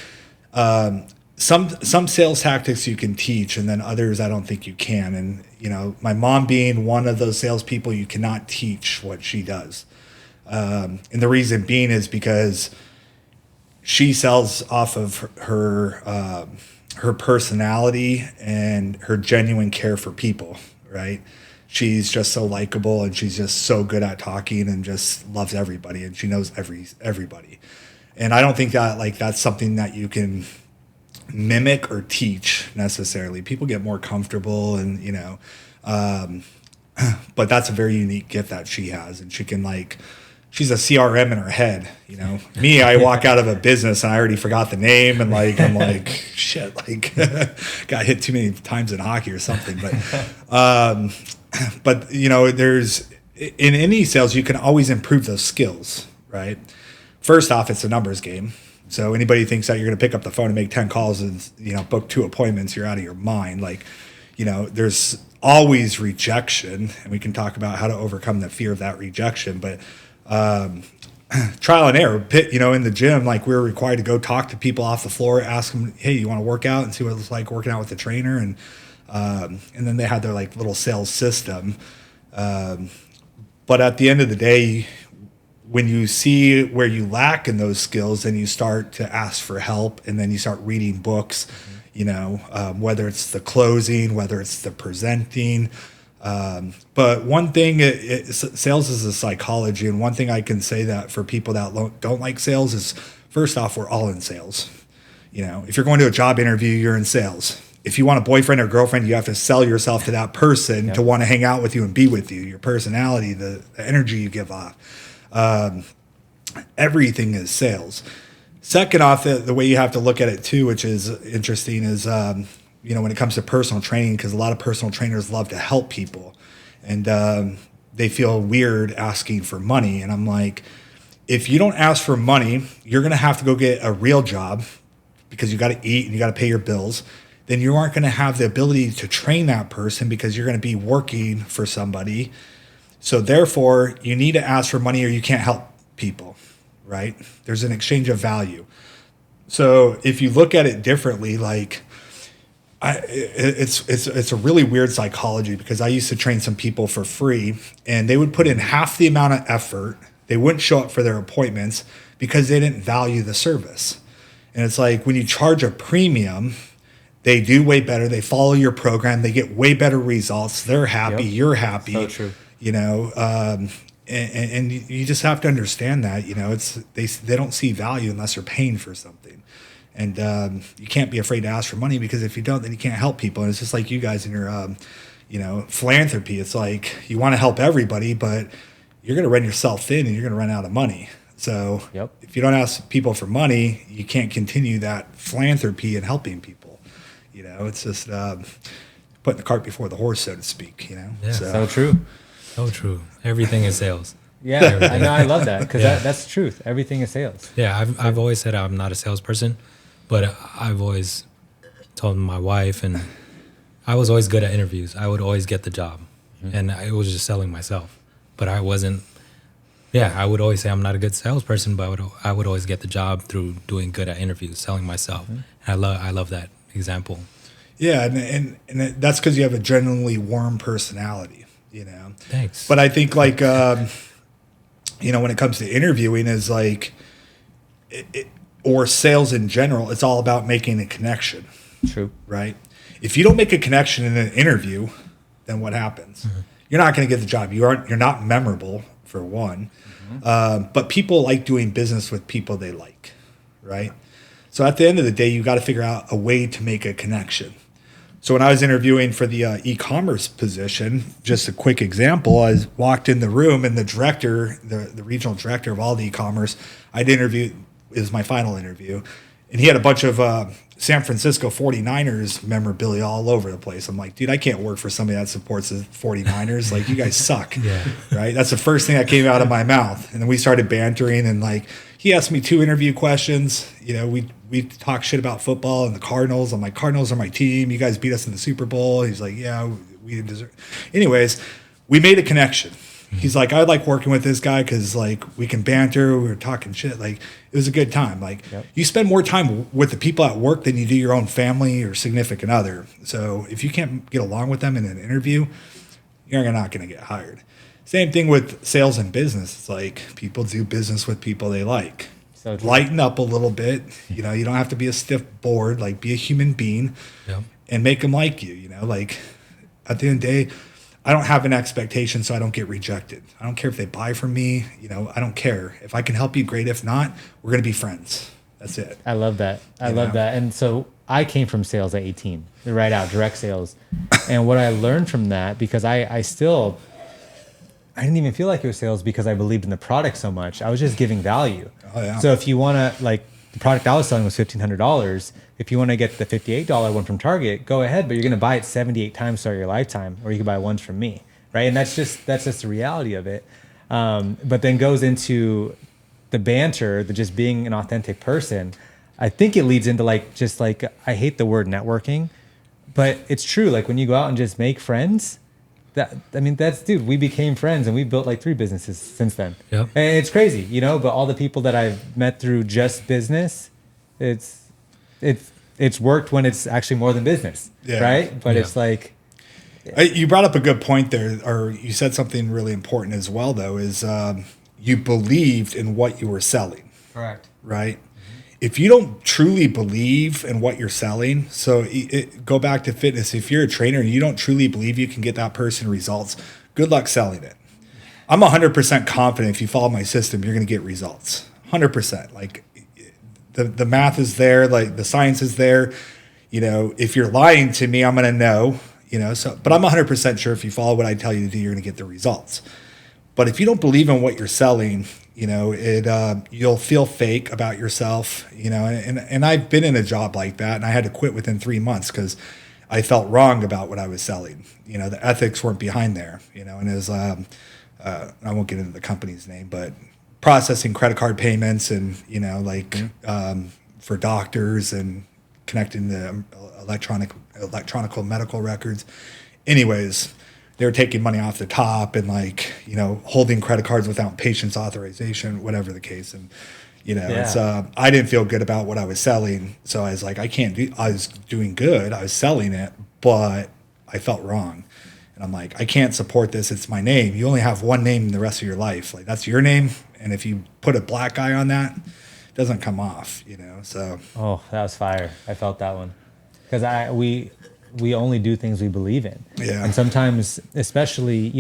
Speaker 1: Some sales tactics you can teach, and then others I don't think you can. And, my mom being one of those salespeople, you cannot teach what she does. And the reason being is because she sells off of her personality and her genuine care for people, right? She's just so likable, and she's just so good at talking, and just loves everybody, and she knows everybody. And I don't think that that's something that you can mimic or teach necessarily. People get more comfortable, and but that's a very unique gift that she has, and she can she's a CRM in her head, Me, I walk out of a business and I already forgot the name, and I'm like, shit, got hit too many times in hockey or something. But there's, in any sales, you can always improve those skills, right? First off, it's a numbers game. So anybody thinks that you're going to pick up the phone and make 10 calls and, book 2 appointments, you're out of your mind. There's always rejection, and we can talk about how to overcome the fear of that rejection. But trial and error, in the gym, we were required to go talk to people off the floor, ask them, hey, you want to work out, and see what it's like working out with the trainer. And then they had their little sales system. But at the end of the day, when you see where you lack in those skills, then you start to ask for help, and then you start reading books, whether it's the closing, whether it's the presenting. But one thing, sales is a psychology, and one thing I can say that for people that don't like sales is, first off, we're all in sales. If you're going to a job interview, you're in sales. If you want a boyfriend or girlfriend, you have to sell yourself to that person to want to hang out with you and be with you. Your personality, the energy you give off. Everything is sales. Second off, the way you have to look at it too, which is interesting, is when it comes to personal training, because a lot of personal trainers love to help people, and they feel weird asking for money. And I'm like, if you don't ask for money, you're going to have to go get a real job, because you got to eat and you got to pay your bills. Then you aren't going to have the ability to train that person, because you're going to be working for somebody. So therefore, you need to ask for money, or you can't help people, right? There's an exchange of value. So if you look at it differently, It's a really weird psychology, because I used to train some people for free, and they would put in half the amount of effort. They wouldn't show up for their appointments because they didn't value the service. And it's like, when you charge a premium, they do way better. They follow your program. They get way better results. They're happy.
Speaker 3: Yep.
Speaker 1: You're happy.
Speaker 3: So true.
Speaker 1: You know, and you just have to understand that, you know, they don't see value unless they're paying for something. And you can't be afraid to ask for money, because if you don't, then you can't help people. And it's just like you guys in your, you know, philanthropy. It's like, you want to help everybody, but you're going to run yourself thin, and you're going to run out of money. So if you don't ask people for money, you can't continue that philanthropy and helping people. You know, it's just putting the cart before the horse, so to speak, you know?
Speaker 4: Yeah.
Speaker 3: So true.
Speaker 4: So true. Everything is sales.
Speaker 3: Yeah, I know. I love that, because that's the truth. Everything is sales.
Speaker 4: Yeah, I've always said I'm not a salesperson, but I've always told my wife, and I was always good at interviews. I would always get the job, and it was just selling myself. But I wasn't. Yeah, I would always say I'm not a good salesperson, but I would always get the job through doing good at interviews, selling myself. And I love that example.
Speaker 1: Yeah, and that's because you have a genuinely warm personality, you know?
Speaker 4: Thanks.
Speaker 1: But I think, like, you know, when it comes to interviewing, is like, or sales in general, it's all about making a connection.
Speaker 3: True.
Speaker 1: Right? If you don't make a connection in an interview, then what happens? You're not going to get the job. You're not memorable, for one. But people like doing business with people they like, right? So at the end of the day, you got to figure out a way to make a connection. So when I was interviewing for the e-commerce position, just a quick example, I walked in the room, and the director, the regional director of all the e-commerce, I'd interviewed, is my final interview, and he had a bunch of San Francisco 49ers memorabilia all over the place. I'm like, dude, I can't work for somebody that supports the 49ers. Like, you guys suck. Right? That's the first thing that came out of my mouth. And then we started bantering, and like, he asked me 2 interview questions. You know, we talked shit about football and the Cardinals. I'm like, Cardinals are my team. You guys beat us in the Super Bowl. He's like, yeah, we didn't deserve. Anyways, we made a connection. He's like, I like working with this guy because, like, we can banter. We were talking shit. Like, it was a good time. Like, you spend more time with the people at work than you do your own family or significant other. So if you can't get along with them in an interview, you're not going to get hired. Same thing with sales and business. It's like, people do business with people they like. So lighten up a little bit. You know, you don't have to be a stiff board. Like, be a human being and make them like you. You know, like, at the end of the day, I don't have an expectation, so I don't get rejected. I don't care if they buy from me. You know, I don't care. If I can help you, great. If not, we're going to be friends. That's it.
Speaker 3: I love that. I love that. And so I came from sales at 18, right out, direct sales. And what I learned from that, because I didn't even feel like it was sales, because I believed in the product so much. I was just giving value. So if you want to, like, the product I was selling was $1,500. If you want to get the $58 one from Target, go ahead, but you're going to buy it 78 times throughout your lifetime, or you can buy ones from me, right? And that's just the reality of it. But then goes into the banter, the just being an authentic person. I think it leads into, like, just like, I hate the word networking, but it's true. Like, when you go out and just make friends, dude, we became friends, and we built like 3 businesses since then. And it's crazy, you know, but all the people that I've met through just business, it's worked when it's actually more than business, right? But it's like,
Speaker 1: you brought up a good point there, or you said something really important as well, though, is you believed in what you were selling.
Speaker 3: Correct.
Speaker 1: Right? If you don't truly believe in what you're selling, so go back to fitness. If you're a trainer and you don't truly believe you can get that person results, good luck selling it. I'm 100% confident if you follow my system, you're going to get results. 100%. Like, the math is there, like, the science is there. You know, if you're lying to me, I'm going to know, you know, so, but I'm 100% sure if you follow what I tell you to do, you're going to get the results. But if you don't believe in what you're selling, you know, you'll feel fake about yourself, you know, and I've been in a job like that, and I had to quit within 3 months because I felt wrong about what I was selling. You know, the ethics weren't behind there, you know, and it was, I won't get into the company's name, but processing credit card payments and, you know, like for doctors and connecting the electronic medical records. Anyways, they were taking money off the top and, like, you know, holding credit cards without patient's authorization, whatever the case. And, It's I didn't feel good about what I was selling, so I was like, I was doing good, I was selling it, but I felt wrong. And I'm like, I can't support this. It's my name. You only have one name in the rest of your life. Like, that's your name. And if you put a black guy on that, it doesn't come off, so.
Speaker 3: Oh, that was fire. I felt that one. Because we only do things we believe in.
Speaker 1: Yeah.
Speaker 3: And sometimes, especially,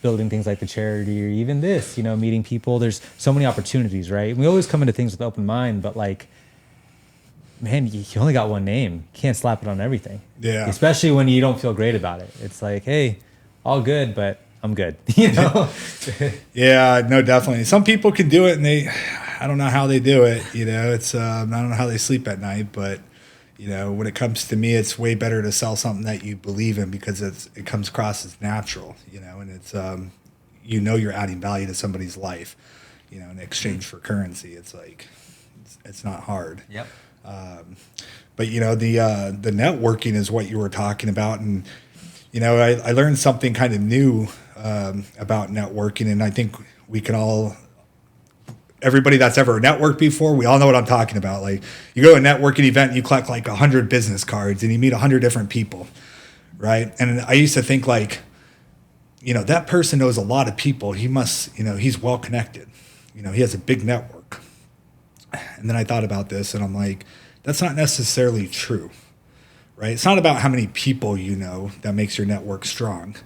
Speaker 3: building things like the charity or even this, meeting people, there's so many opportunities, right? We always come into things with open mind, but like, man, you only got one name. You can't slap it on everything.
Speaker 1: Yeah.
Speaker 3: Especially when you don't feel great about it. It's like, hey, all good, but I'm good.
Speaker 1: Yeah, no, definitely. Some people can do it, and I don't know how they do it. It's I don't know how they sleep at night, but when it comes to me, it's way better to sell something that you believe in because it comes across as natural. And it's you're adding value to somebody's life. In exchange for currency. It's like it's not hard.
Speaker 3: Yep.
Speaker 1: But the networking is what you were talking about, and I learned something kind of new about networking, and I think we can all, everybody that's ever networked before, we all know what I'm talking about. Like, you go to a networking event and you collect like 100 business cards and you meet 100 different people, right? And I used to think like, that person knows a lot of people. He must, he's well connected. He has a big network. And then I thought about this and I'm like, that's not necessarily true, right? It's not about how many people that makes your network strong.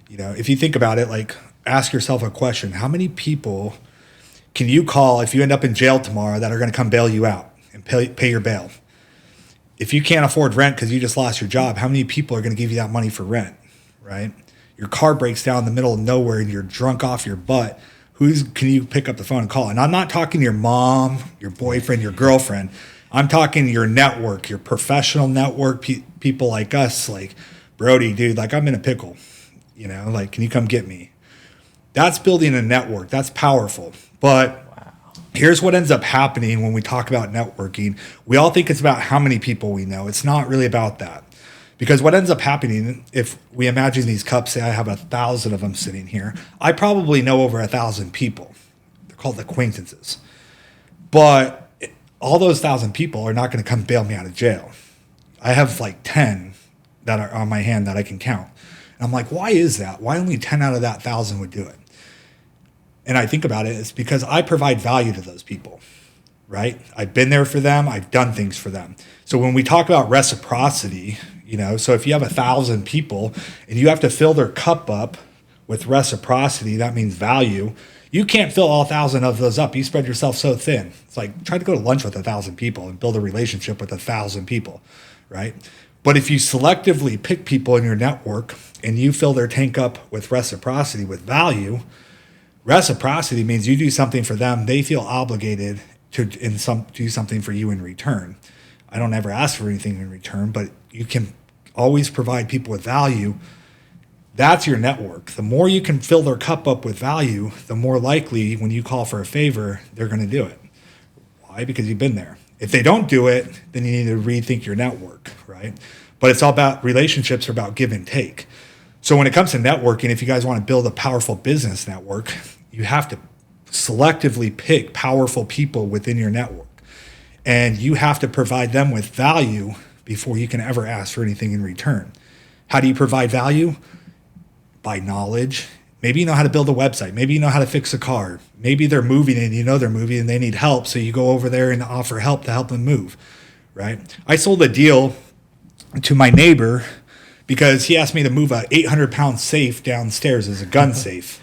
Speaker 1: If you think about it, like, ask yourself a question. How many people can you call if you end up in jail tomorrow that are going to come bail you out and pay your bail? If you can't afford rent because you just lost your job, how many people are going to give you that money for rent, right? Your car breaks down in the middle of nowhere and you're drunk off your butt. Can you pick up the phone and call? And I'm not talking to your mom, your boyfriend, your girlfriend. I'm talking your network, your professional network, people like us, like, Brody, dude, like, I'm in a pickle, like, can you come get me? That's building a network. That's powerful. But here's what ends up happening when we talk about networking. We all think it's about how many people we know. It's not really about that. Because what ends up happening, if we imagine these cups, say I have 1,000 of them sitting here, I probably know over 1,000 people. They're called acquaintances. But all those 1,000 people are not going to come bail me out of jail. I have like 10 that are on my hand that I can count. And I'm like, why is that? Why only 10 out of that 1,000 would do it? And I think about it, it's because I provide value to those people, right? I've been there for them. I've done things for them. So when we talk about reciprocity, so if you have 1,000 people and you have to fill their cup up with reciprocity, that means value. You can't fill all 1,000 of those up. You spread yourself so thin. It's like, try to go to lunch with 1,000 people and build a relationship with 1,000 people, right? But if you selectively pick people in your network and you fill their tank up with reciprocity, with value, reciprocity means you do something for them, they feel obligated to do something for you in return. I don't ever ask for anything in return, but you can always provide people with value. That's your network. The more you can fill their cup up with value, the more likely when you call for a favor, they're going to do it. Why? Because you've been there. If they don't do it, then you need to rethink your network, right? But it's all about, relationships are about give and take. So when it comes to networking, if you guys want to build a powerful business network, you have to selectively pick powerful people within your network. And you have to provide them with value before you can ever ask for anything in return. How do you provide value? By knowledge. Maybe you know how to build a website. Maybe you know how to fix a car. Maybe they're moving and they're moving and they need help. So you go over there and offer help to help them move, right? I sold a deal to my neighbor because he asked me to move a 800-pound safe downstairs as a gun safe.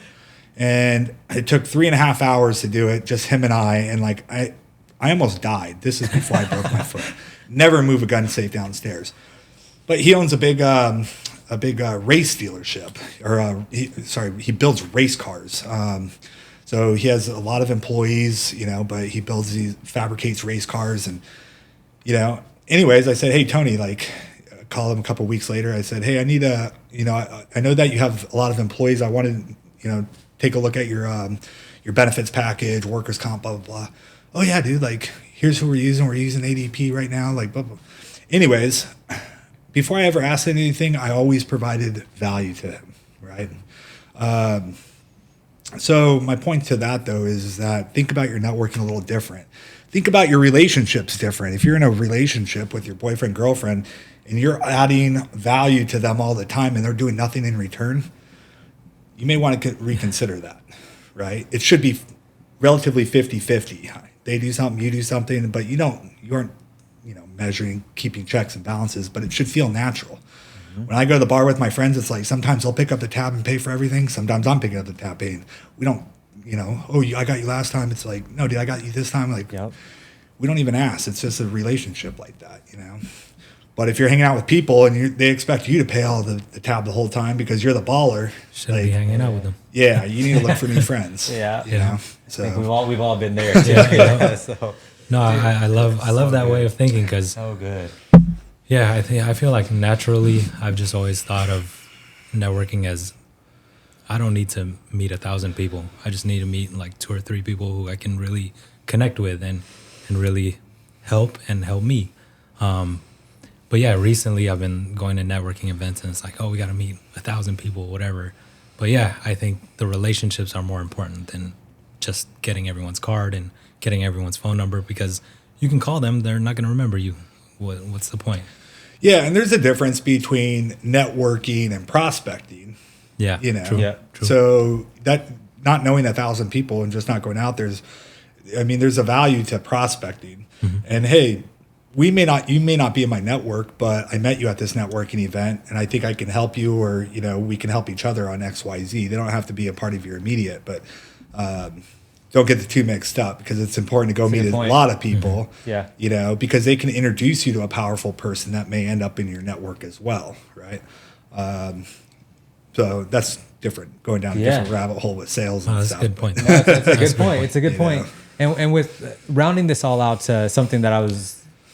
Speaker 1: And it took 3.5 hours to do it, just him and I. And like, I almost died. This is before I broke my foot. Never move a gun safe downstairs. But he owns a big race dealership, or he builds race cars. So he has a lot of employees, but he fabricates race cars, and Anyways, I said, hey Tony, called him a couple of weeks later. I said, hey, I need I know that you have a lot of employees. I wanted, take a look at your benefits package, workers' comp, blah blah blah. Oh yeah, dude. Here's who we're using. We're using ADP right now. Blah blah. Anyways. Before I ever asked anything, I always provided value to him, right? So my point to that though is that think about your networking a little different. Think about your relationships different. If you're in a relationship with your boyfriend, girlfriend, and you're adding value to them all the time and they're doing nothing in return, you may want to reconsider that, right? It should be relatively 50-50. They do something, you do something, but you aren't, measuring, keeping checks and balances, but it should feel natural. When I go to the bar with my friends, it's like sometimes they'll pick up the tab and pay for everything. Sometimes I'm picking up the tab paying. We don't, I got you last time. It's like, no, dude, I got you this time. Like, we don't even ask. It's just a relationship like that, But if you're hanging out with people and they expect you to pay all the tab the whole time because you're the baller,
Speaker 4: shouldn't be hanging out with them.
Speaker 1: Yeah, you need to look for new friends.
Speaker 3: Yeah.
Speaker 1: So
Speaker 3: I think we've all been there. Too. So.
Speaker 4: No, I love that way of thinking because
Speaker 3: so good.
Speaker 4: Yeah, I feel like naturally I've just always thought of networking as I don't need to meet 1,000 people. I just need to meet like 2 or 3 people who I can really connect with and really help me. But yeah, recently I've been going to networking events and it's like, we got to meet 1,000 people, whatever. But yeah, I think the relationships are more important than just getting everyone's card and getting everyone's phone number because you can call them, they're not going to remember you. What's the point?
Speaker 1: Yeah, and there's a difference between networking and prospecting.
Speaker 4: Yeah,
Speaker 3: True. Yeah, true.
Speaker 1: So that not knowing 1,000 people and just not going out there's a value to prospecting. Mm-hmm. And hey, you may not be in my network, but I met you at this networking event, and I think I can help you, or we can help each other on X, Y, Z. They don't have to be a part of your immediate, but don't get the two mixed up because it's important to go meet a lot of people.
Speaker 3: Mm-hmm. Yeah.
Speaker 1: Because they can introduce you to a powerful person that may end up in your network as well, right? So that's different, going down a different rabbit hole with sales and stuff.
Speaker 4: That's a good point.
Speaker 3: That's a good point. It's a good point. And with rounding this all out to something that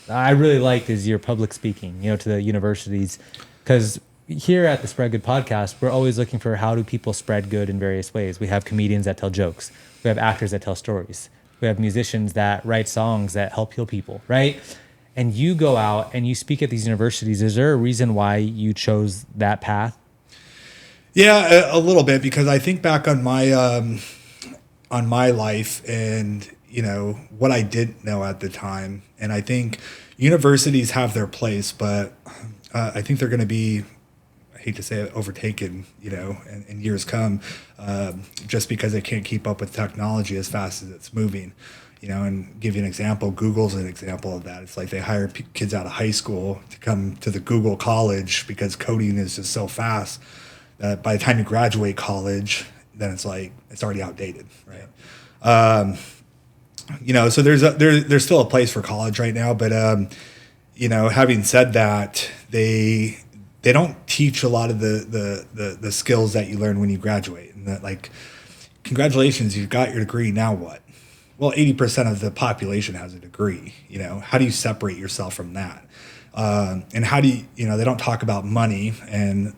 Speaker 3: I really liked is your public speaking, to the universities, because here at the Spread Good podcast, we're always looking for how do people spread good in various ways. We have comedians that tell jokes. We have actors that tell stories. We have musicians that write songs that help heal people, right? And you go out and you speak at these universities. Is there a reason why you chose that path?
Speaker 1: Yeah, a little bit, because I think back on my life and what I didn't know at the time, and I think universities have their place, but I think they're going to be, I hate to say it, overtaken, in years come, just because they can't keep up with technology as fast as it's moving. And give you an example, Google's an example of that. It's like they hire kids out of high school to come to the Google college because coding is just so fast that by the time you graduate college, then it's like it's already outdated, right? So there's still a place for college right now, but having said that, they don't teach a lot of the skills that you learn when you graduate, and that, like, congratulations, you got your degree, now what? Well, 80% of the population has a degree. How do you separate yourself from that? And how do you, they don't talk about money and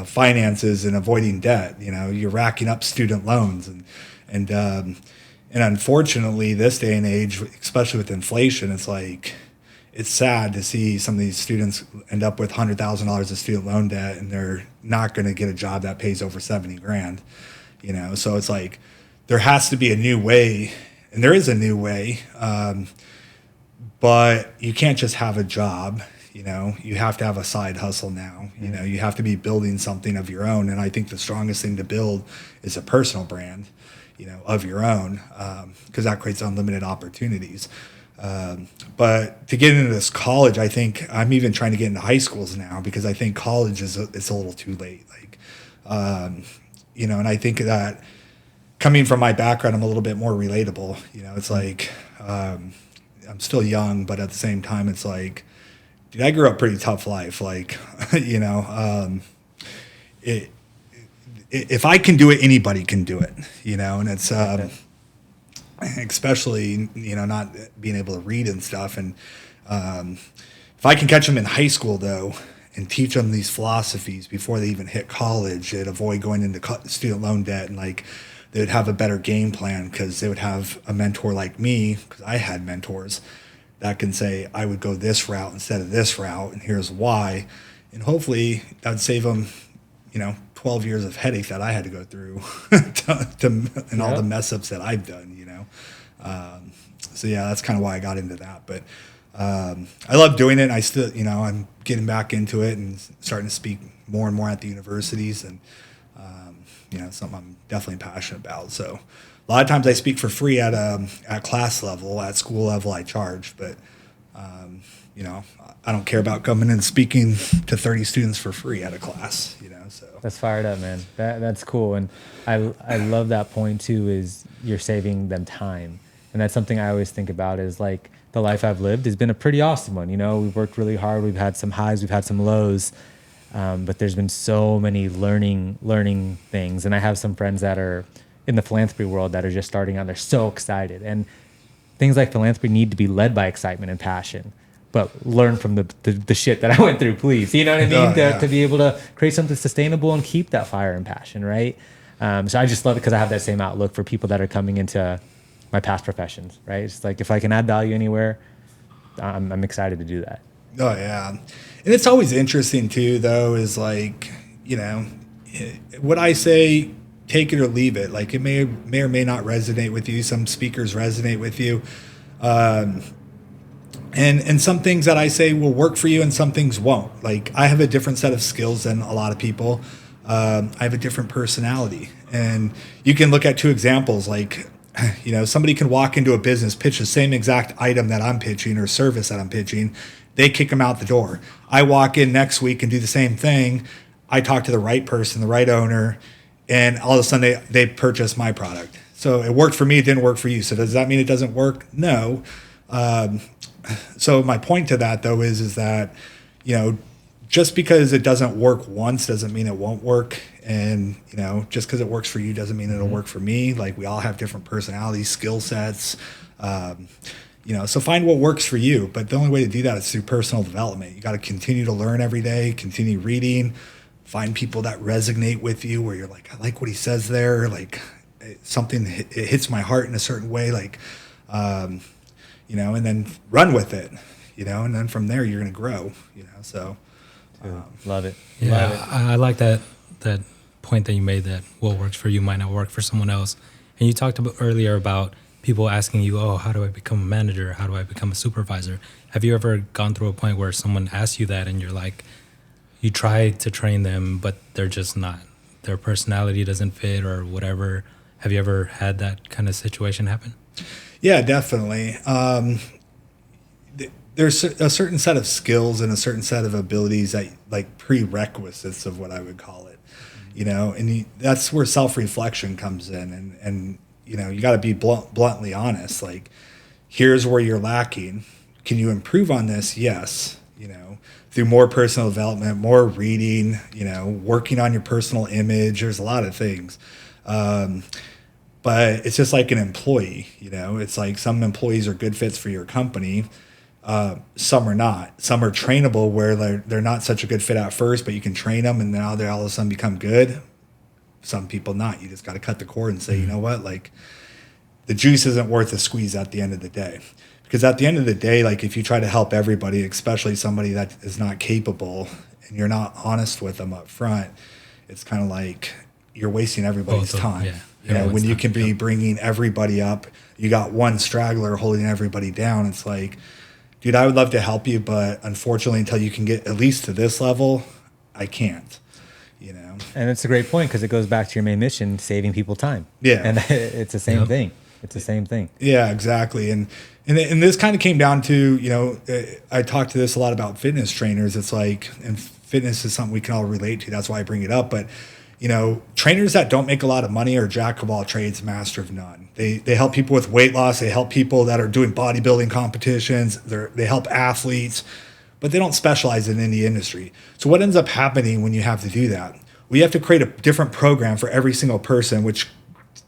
Speaker 1: finances and avoiding debt. You're racking up student loans and unfortunately, this day and age, especially with inflation, it's sad to see some of these students end up with $100,000 of student loan debt, and they're not going to get a job that pays over $70,000. So it's like there has to be a new way, and there is a new way, but you can't just have a job. You have to have a side hustle now. You have to be building something of your own, and I think the strongest thing to build is a personal brand, of your own, because that creates unlimited opportunities. But to get into this college, I think I'm even trying to get into high schools now, because I think college it's a little too late. And I think that coming from my background, I'm a little bit more relatable. It's like I'm still young, but at the same time, it's like, dude, I grew up pretty tough life. If I can do it, anybody can do it, and it's especially, not being able to read and stuff. And if I can catch them in high school, though, and teach them these philosophies before they even hit college, they'd avoid going into student loan debt, and they would have a better game plan because they would have a mentor like me, because I had mentors that can say, I would go this route instead of this route, and here's why. And hopefully that would save them, 12 years of headache that I had to go through and all the mess ups that I've done, so yeah, that's kind of why I got into that. But I love doing it. And I still, I'm getting back into it and starting to speak more and more at the universities, and it's something I'm definitely passionate about. So a lot of times I speak for free at class level, at school level I charge, but I don't care about coming and speaking to 30 students for free at a class, so.
Speaker 3: That's fired up, man. That's cool. And I love that point too, is you're saving them time. And that's something I always think about, is like the life I've lived has been a pretty awesome one. We've worked really hard. We've had some highs, we've had some lows, but there's been so many learning things. And I have some friends that are in the philanthropy world that are just starting out. They're so excited. And things like philanthropy need to be led by excitement and passion, but learn from the shit that I went through, please. You know what I mean? To be able to create something sustainable and keep that fire and passion, right? So I just love it because I have that same outlook for people that are coming into my past professions, right? It's like, if I can add value anywhere, I'm excited to do that.
Speaker 1: Oh, yeah. And it's always interesting, too, though, is like, what I say, take it or leave it. Like, it may or may not resonate with you. Some speakers resonate with you. And some things that I say will work for you and some things won't. Like, I have a different set of skills than a lot of people. I have a different personality. And you can look at two examples. Like, somebody can walk into a business, pitch the same exact item that I'm pitching or service that I'm pitching. They kick them out the door. I walk in next week and do the same thing. I talk to the right person, the right owner, and all of a sudden they purchase my product. So it worked for me, it didn't work for you. So does that mean it doesn't work? No. So my point to that, though, is that, just because it doesn't work once doesn't mean it won't work. And, just because it works for you doesn't mean it'll work for me. Like, we all have different personalities, skill sets, so find what works for you. But the only way to do that is through personal development. You got to continue to learn every day, continue reading, find people that resonate with you where you're like, I like what he says there. Like, something, it hits my heart in a certain way. Like, and then run with it, and then from there you're going to grow, so.
Speaker 3: Love it.
Speaker 4: Yeah,
Speaker 3: Love it.
Speaker 4: I like that point that you made, that what works for you might not work for someone else. And you talked earlier about people asking you, oh, how do I become a manager? How do I become a supervisor? Have you ever gone through a point where someone asks you that and you're like, you try to train them, but they're just not, their personality doesn't fit or whatever? Have you ever had that kind of situation happen?
Speaker 1: Yeah, definitely. There's a certain set of skills and a certain set of abilities that, like, prerequisites of what I would call it, and that's where self-reflection comes in. And you got to be bluntly honest. Like, here's where you're lacking. Can you improve on this? Yes. Through more personal development, more reading, working on your personal image. There's a lot of things. But it's just like an employee, it's like some employees are good fits for your company. Some are not. Some are trainable where they're not such a good fit at first, but you can train them and now they all of a sudden become good. Some people not. You just got to cut the cord and say, you know what, like, the juice isn't worth the squeeze at the end of the day. Because at the end of the day, like, if you try to help everybody, especially somebody that is not capable, and you're not honest with them up front, it's kind of like you're wasting everybody's time.
Speaker 4: Yeah.
Speaker 1: When you can be bringing everybody up, you got one straggler holding everybody down. It's like, dude, I would love to help you, but unfortunately, until you can get at least to this level, I can't.
Speaker 3: And it's a great point, because it goes back to your main mission, saving people time.
Speaker 1: Yeah.
Speaker 3: And it's the same thing. It's the same thing.
Speaker 1: Yeah, exactly. And this kind of came down to, I talk to this a lot about fitness trainers. It's like, and fitness is something we can all relate to. That's why I bring it up. But, trainers that don't make a lot of money are jack of all trades, master of none. They help people with weight loss. They help people that are doing bodybuilding competitions. They help athletes, but they don't specialize in any industry. So what ends up happening when you have to do that? We have to create a different program for every single person, which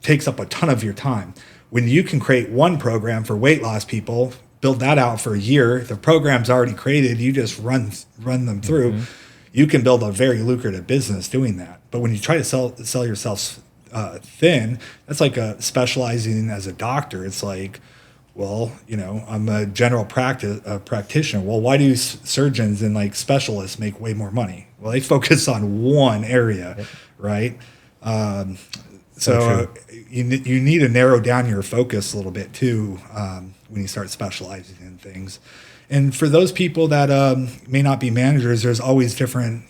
Speaker 1: takes up a ton of your time. When you can create one program for weight loss people, build that out for a year, the program's already created, you just run them through. Mm-hmm. You can build a very lucrative business doing that. But when you try to sell yourself thin, that's like specializing as a doctor. It's like, Well, I'm a general practitioner. Well, why do surgeons and like specialists make way more money? Well, they focus on one area, right? So you need to narrow down your focus a little bit too when you start specializing in things. And for those people that may not be managers, there's always different.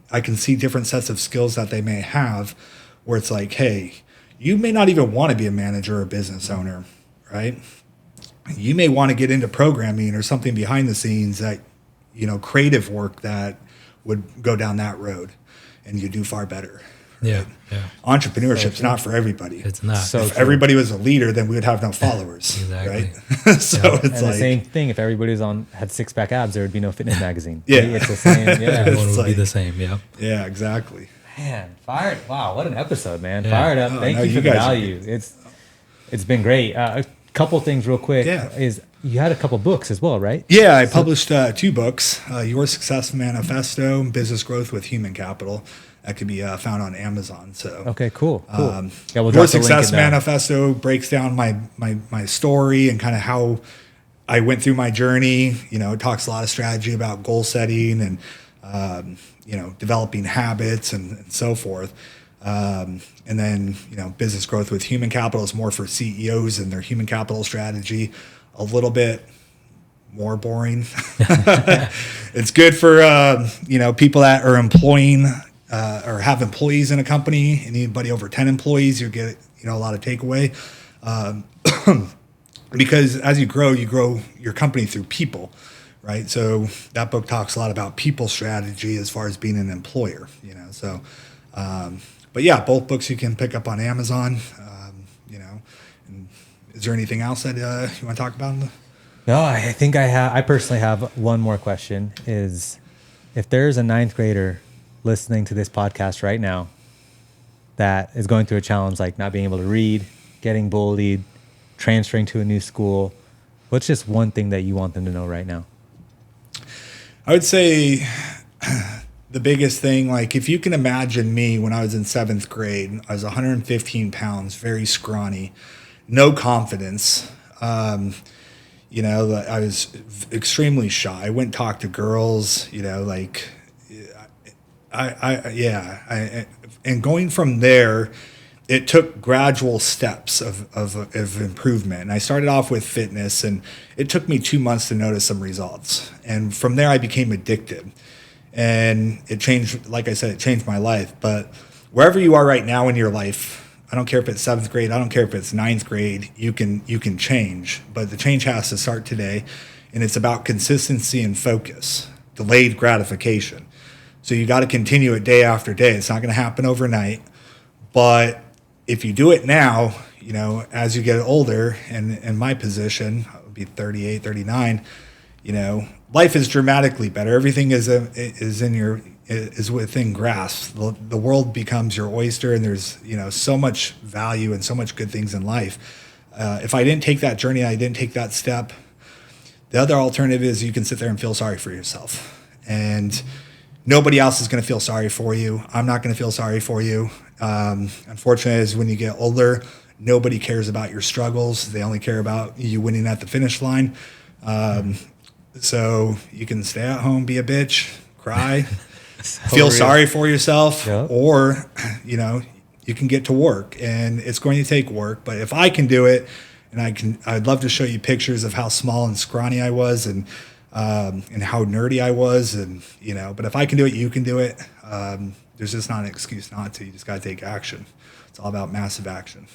Speaker 1: I can see different sets of skills that they may have, where it's like, hey, you may not even want to be a manager or a business owner, right? You may want to get into programming or something behind the scenes that, creative work that would go down that road, and you do far better.
Speaker 4: Yeah, yeah.
Speaker 1: Entrepreneurship's not for everybody.
Speaker 4: It's not.
Speaker 1: If everybody was a leader, then we would have no followers.
Speaker 4: Exactly.
Speaker 1: Right? So it's
Speaker 3: And
Speaker 1: like
Speaker 3: the same thing. If everybody had 6-pack abs, there would be no fitness magazine.
Speaker 1: Yeah.
Speaker 3: It's the same. Yeah.
Speaker 4: Everyone
Speaker 1: It's
Speaker 4: would be
Speaker 1: like-
Speaker 4: the same. Yeah.
Speaker 1: Yeah, exactly.
Speaker 3: Man, fired. Wow, what an episode, man.
Speaker 4: Yeah.
Speaker 3: Fired up.
Speaker 1: Oh,
Speaker 3: Thank
Speaker 1: no,
Speaker 3: you for
Speaker 1: you
Speaker 3: the
Speaker 1: guys are
Speaker 3: value. It's been great. A couple things real quick.
Speaker 1: Yeah.
Speaker 3: Is you had a couple books as well, right?
Speaker 1: Yeah, I published 2 books, Your Success Manifesto and Business Growth with Human Capital. That could be found on Amazon. So
Speaker 3: Okay, cool. Yeah, we'll
Speaker 1: Your
Speaker 3: drop the link
Speaker 1: Success
Speaker 3: in there.
Speaker 1: Manifesto breaks down my story and kind of how I went through my journey. It talks a lot of strategy about goal setting and developing habits and so forth. And then Business Growth with Human Capital is more for CEOs and their human capital strategy. A little bit more boring. It's good for people that are employing or have employees in a company. Anybody over 10 employees, you get a lot of takeaway. Because as you grow your company through people, right? So that book talks a lot about people strategy as far as being an employer. So but yeah, both books you can pick up on Amazon. And is there anything else that you want to talk about?
Speaker 3: No, I think I personally have one more question. Is if there's a 9th grader listening to this podcast right now that is going through a challenge like not being able to read, getting bullied, transferring to a new school, what's just one thing that you want them to know right now?
Speaker 1: I would say the biggest thing, like if you can imagine me when I was in 7th grade, I was 115 pounds, very scrawny, no confidence. I was extremely shy. I wouldn't talk to girls, and going from there, it took gradual steps of improvement. And I started off with fitness, and it took me 2 months to notice some results. And from there, I became addicted. And it changed, like I said, it changed my life. But wherever you are right now in your life, I don't care if it's 7th grade, I don't care if it's 9th grade, you can change. But the change has to start today. And it's about consistency and focus, delayed gratification. So you got to continue it day after day. It's not going to happen overnight. But if you do it now, as you get older, and in my position, I would be 38, 39, life is dramatically better. Everything is within grasp. The world becomes your oyster, and there's so much value and so much good things in life. If I didn't take that journey, I didn't take that step. The other alternative is you can sit there and feel sorry for yourself, and nobody else is going to feel sorry for you. I'm not going to feel sorry for you. Unfortunately, is when you get older, nobody cares about your struggles. They only care about you winning at the finish line. So you can stay at home, be a bitch, cry, feel sorry for yourself, or, you can get to work, and it's going to take work. But if I can do it, and I'd love to show you pictures of how small and scrawny I was, and how nerdy I was, and but if I can do it, you can do it. There's just not an excuse not to. You just got to take action. It's all about massive action.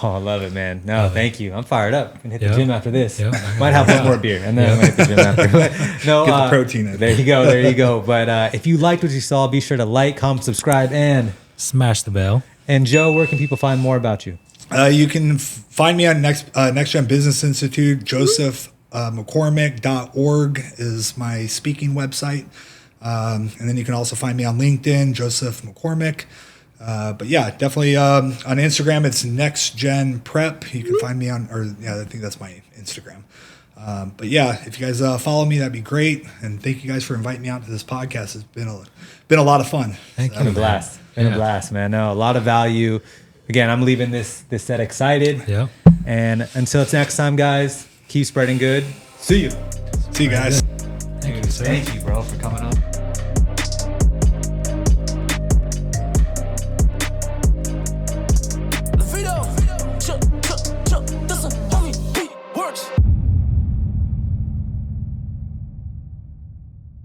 Speaker 3: Oh, I love it, man. No, thank you. I'm fired up. I'm going to hit
Speaker 4: Yeah.
Speaker 3: the gym after this.
Speaker 4: Yeah.
Speaker 3: Might have one more beer, and then I'm going to hit the gym after. But no,
Speaker 1: Get the protein in.
Speaker 3: There you go. There you go. But if you liked what you saw, be sure to like, comment, subscribe, and
Speaker 4: Smash the bell.
Speaker 3: Joe, where can people find more about you?
Speaker 1: You can find me on NexGen Business Institute. Joseph McCormick.org is my speaking website. And then you can also find me on LinkedIn, Joseph McCormick. But yeah, definitely on Instagram, it's NexGen Prep. You can find me on, I think that's my Instagram. But yeah, if you guys follow me, that'd be great. And thank you guys for inviting me out to this podcast. It's been a lot of fun.
Speaker 4: Thank you.
Speaker 3: Been a blast. Been a blast, man. No, a lot of value. again, I'm leaving this set excited.
Speaker 4: Yeah.
Speaker 3: And until it's next time, guys, keep spreading good. See you.
Speaker 1: See you guys.
Speaker 4: Thank you, sir.
Speaker 3: Thank you, bro, for coming on.